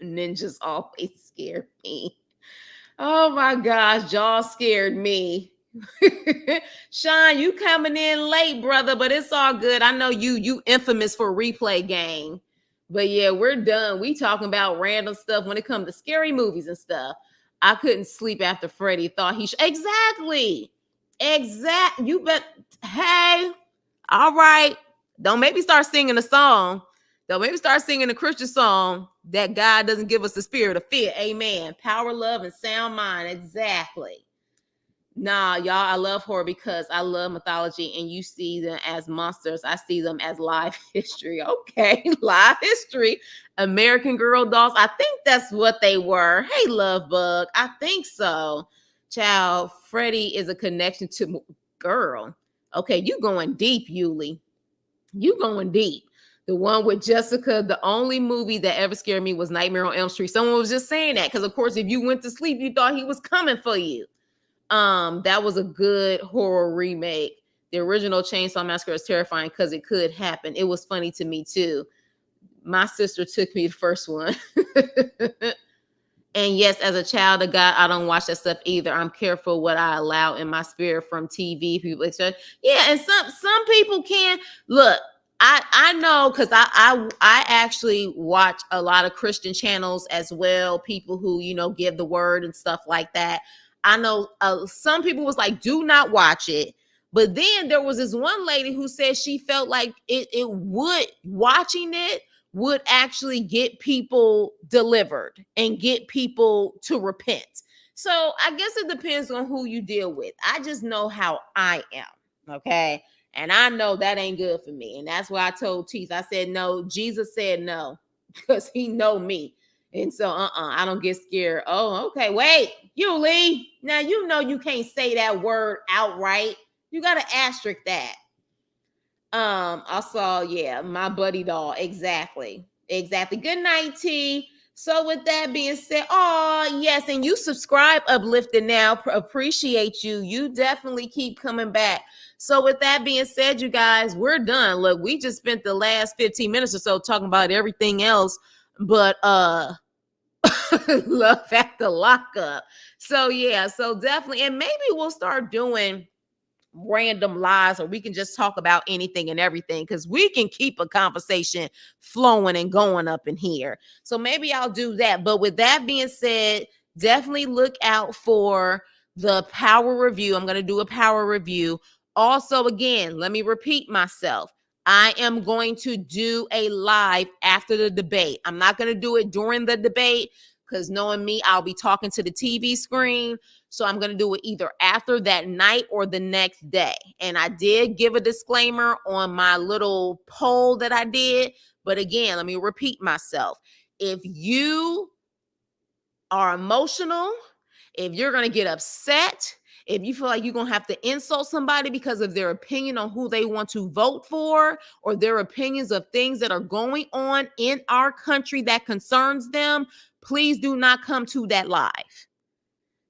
Ninjas always scare me. Oh my gosh, y'all scared me. Sean, you coming in late, brother, but it's all good. I know you infamous for replay gang. But yeah, we're done. We talking about random stuff when it comes to scary movies and stuff. I couldn't sleep after Freddie thought he should. Exactly. You bet. Hey, all right. Don't make me start singing a song. Don't make me start singing a Christian song that God doesn't give us the spirit of fear. Amen. Power, love, and sound mind. Exactly. Nah, y'all, I love horror because I love mythology, and you see them as monsters. I see them as live history. Okay, live history. American Girl dolls. I think that's what they were. Hey, Love Bug. I think so. Child, Freddie is a connection to girl. Okay, you going deep, Yuli. You going deep. The one with Jessica, the only movie that ever scared me was Nightmare on Elm Street. Someone was just saying that because, of course, if you went to sleep, you thought he was coming for you. That was a good horror remake. The original Chainsaw Massacre is terrifying because it could happen. It was funny to me too. My sister took me the first one. And yes, as a child of God, I don't watch that stuff either. I'm careful what I allow in my spirit from TV. People, yeah, and some people can look. I know because I actually watch a lot of Christian channels as well. People who give the word and stuff like that. I know some people was like, do not watch it. But then there was this one lady who said she felt like it would, watching it would actually get people delivered and get people to repent. So I guess it depends on who you deal with. I just know how I am. Okay. And I know that ain't good for me. And that's why I told Teeth, I said, no, Jesus said no, because he know me. And so, I don't get scared. Oh, okay. Wait, Yuli. Now, you can't say that word outright. You got to asterisk that. I saw, yeah, my buddy doll. Exactly. Good night, T. So with that being said, oh, yes, and you subscribe, Uplifted now. Appreciate you. You definitely keep coming back. So with that being said, you guys, we're done. Look, we just spent the last 15 minutes or so talking about everything else, but love at the lockup. So yeah, so definitely, and maybe we'll start doing random lives, or we can just talk about anything and everything, because we can keep a conversation flowing and going up in here. So maybe I'll do that. But with that being said, definitely look out for the power review. I'm going to do a power review. Also, again, let me repeat myself. I am going to do a live after the debate. I'm not going to do it during the debate because knowing me, I'll be talking to the TV screen. So I'm going to do it either after that night or the next day. And I did give a disclaimer on my little poll that I did. But again, let me repeat myself. If you are emotional, if you're going to get upset, if you feel like you're going to have to insult somebody because of their opinion on who they want to vote for, or their opinions of things that are going on in our country that concerns them, please do not come to that live.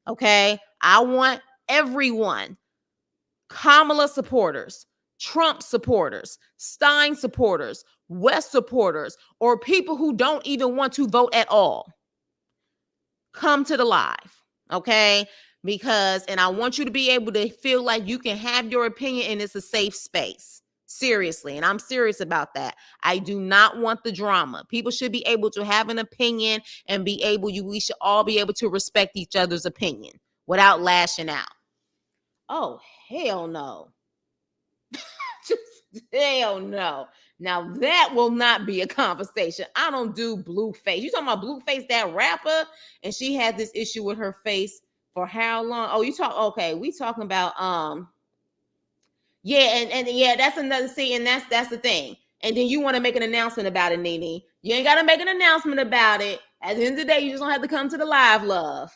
Okay, I want everyone, Kamala supporters, Trump supporters, Stein supporters, West supporters, or people who don't even want to vote at all, come to the live, okay? Because, and I want you to be able to feel like you can have your opinion and it's a safe space. Seriously, and I'm serious about that. I do not want the drama. People should be able to have an opinion and we should all be able to respect each other's opinion without lashing out. Oh, hell no. Hell no. Now that will not be a conversation. I don't do Blueface. You talking about Blueface, that rapper? And she had this issue with her face for how long? Oh, you talk okay. We talking about yeah, and yeah, that's another see, and that's the thing. And then you want to make an announcement about it, Nene. You ain't gotta make an announcement about it. At the end of the day, you just don't have to come to the live, love.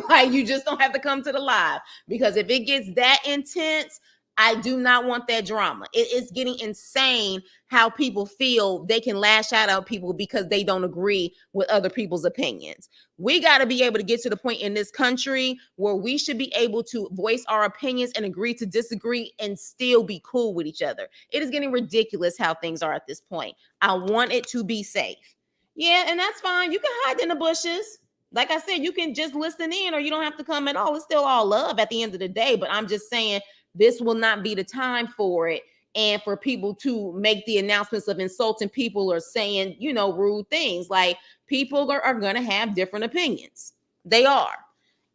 Like you just don't have to come to the live. Because if it gets that intense, I do not want that drama. It's getting insane how people feel they can lash out at people because they don't agree with other people's opinions. We got to be able to get to the point in this country where we should be able to voice our opinions and agree to disagree and still be cool with each other. It is getting ridiculous how things are at this point. I want it to be safe. Yeah, and that's fine. You can hide in the bushes. Like I said, you can just listen in or you don't have to come at all. It's still all love at the end of the day. But I'm just saying this will not be the time for it. And for people to make the announcements of insulting people or saying, rude things. Like people are going to have different opinions. They are.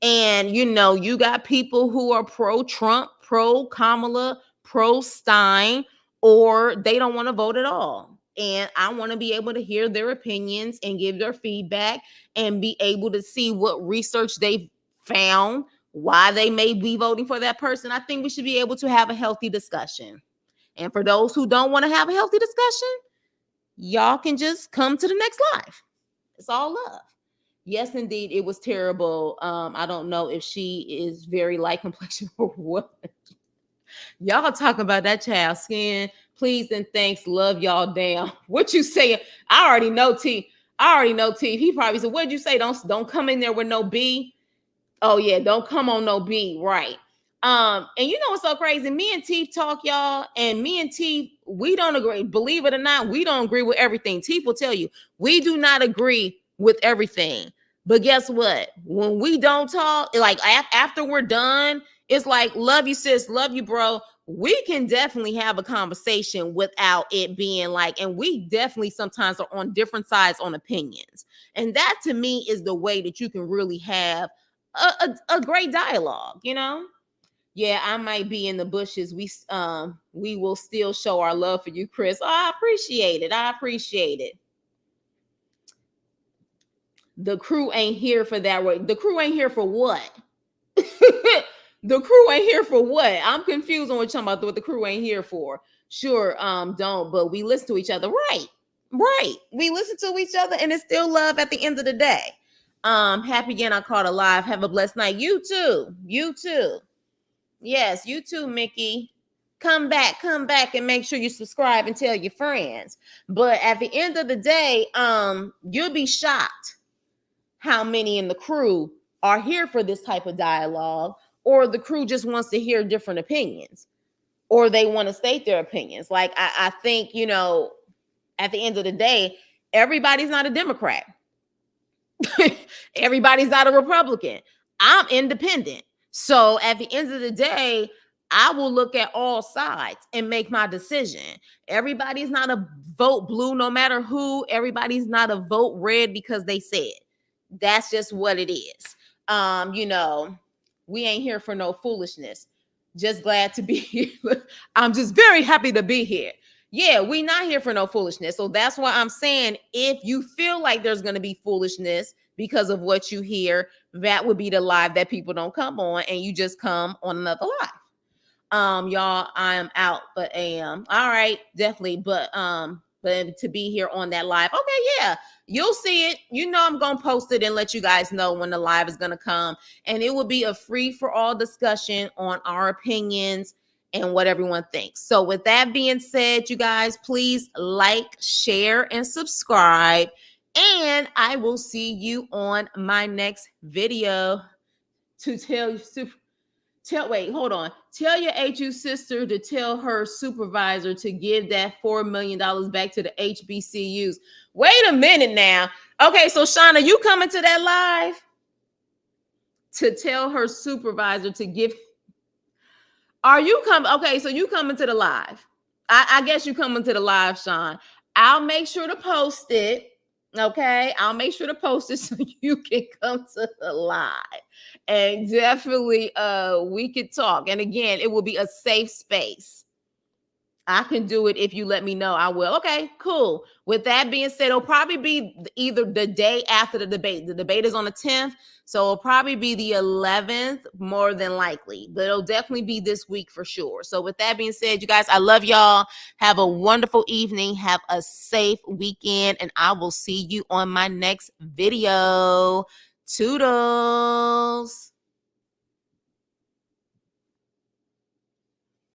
And, you got people who are pro-Trump, pro-Kamala, pro-Stein, or they don't want to vote at all. And I want to be able to hear their opinions and give their feedback and be able to see what research they've found, why they may be voting for that person. I think we should be able to have a healthy discussion. And for those who don't want to have a healthy discussion, y'all can just come to the next live. It's all love. Yes, indeed, it was terrible. I don't know if she is very light complexion or what. Y'all talking about that child's skin. Please and thanks. Love y'all down. What you saying? I already know T. He probably said, what'd you say? Don't come in there with no B. Oh yeah, don't come on no B, right? And you know what's so crazy? Me and Teeth talk, y'all, and me and Teeth, we don't agree. Believe it or not, we don't agree with everything. Teeth will tell you we do not agree with everything. But guess what? When we don't talk, like after we're done, it's like love you, sis, love you, bro. We can definitely have a conversation without it being like, and we definitely sometimes are on different sides on opinions. And that to me is the way that you can really have a great dialogue, Yeah, I might be in the bushes. We will still show our love for you, Chris. Oh, I appreciate it. The crew ain't here for that way. The crew ain't here for what? The crew ain't here for what? I'm confused on what you're talking about. What the crew ain't here for? Sure, don't. But we listen to each other, right. We listen to each other, and it's still love at the end of the day. Happy again. I caught alive. Have a blessed night. You too. Yes, you too, Mickey. Come back and make sure you subscribe and tell your friends. But at the end of the day, you'll be shocked how many in the crew are here for this type of dialogue, or the crew just wants to hear different opinions, or they want to state their opinions. Like I think, at the end of the day, everybody's not a Democrat. Everybody's not a Republican. I'm independent. So at the end of the day, I will look at all sides and make my decision. Everybody's not a vote blue, no matter who. Everybody's not a vote red because they said. That's just what it is. We ain't here for no foolishness. Just glad to be here. I'm just very happy to be here. Yeah, we not here for no foolishness. So that's why I'm saying if you feel like there's going to be foolishness because of what you hear, that would be the live that people don't come on, and you just come on another live. Y'all, I am out, but all right, definitely. But to be here on that live, okay, yeah, you'll see it. I'm gonna post it and let you guys know when the live is gonna come, and it will be a free for all discussion on our opinions and what everyone thinks. So with that being said, you guys, please like, share, and subscribe. And I will see you on my next video to tell your HU sister to tell her supervisor to give that $4 million back to the HBCUs. Wait a minute now. Okay, so Shauna, you coming to that live to tell her supervisor to give. Are you coming? Okay, so you coming to the live. I guess you coming to the live, Sean. I'll make sure to post it. Okay, I'll make sure to post it so you can come to the live. And definitely we could talk. And again, it will be a safe space. I can do it if you let me know. I will. Okay, cool. With that being said, it'll probably be either the day after the debate. The debate is on the 10th, so it'll probably be the 11th, more than likely. But it'll definitely be this week for sure. So with that being said, you guys, I love y'all. Have a wonderful evening. Have a safe weekend, and I will see you on my next video. Toodles.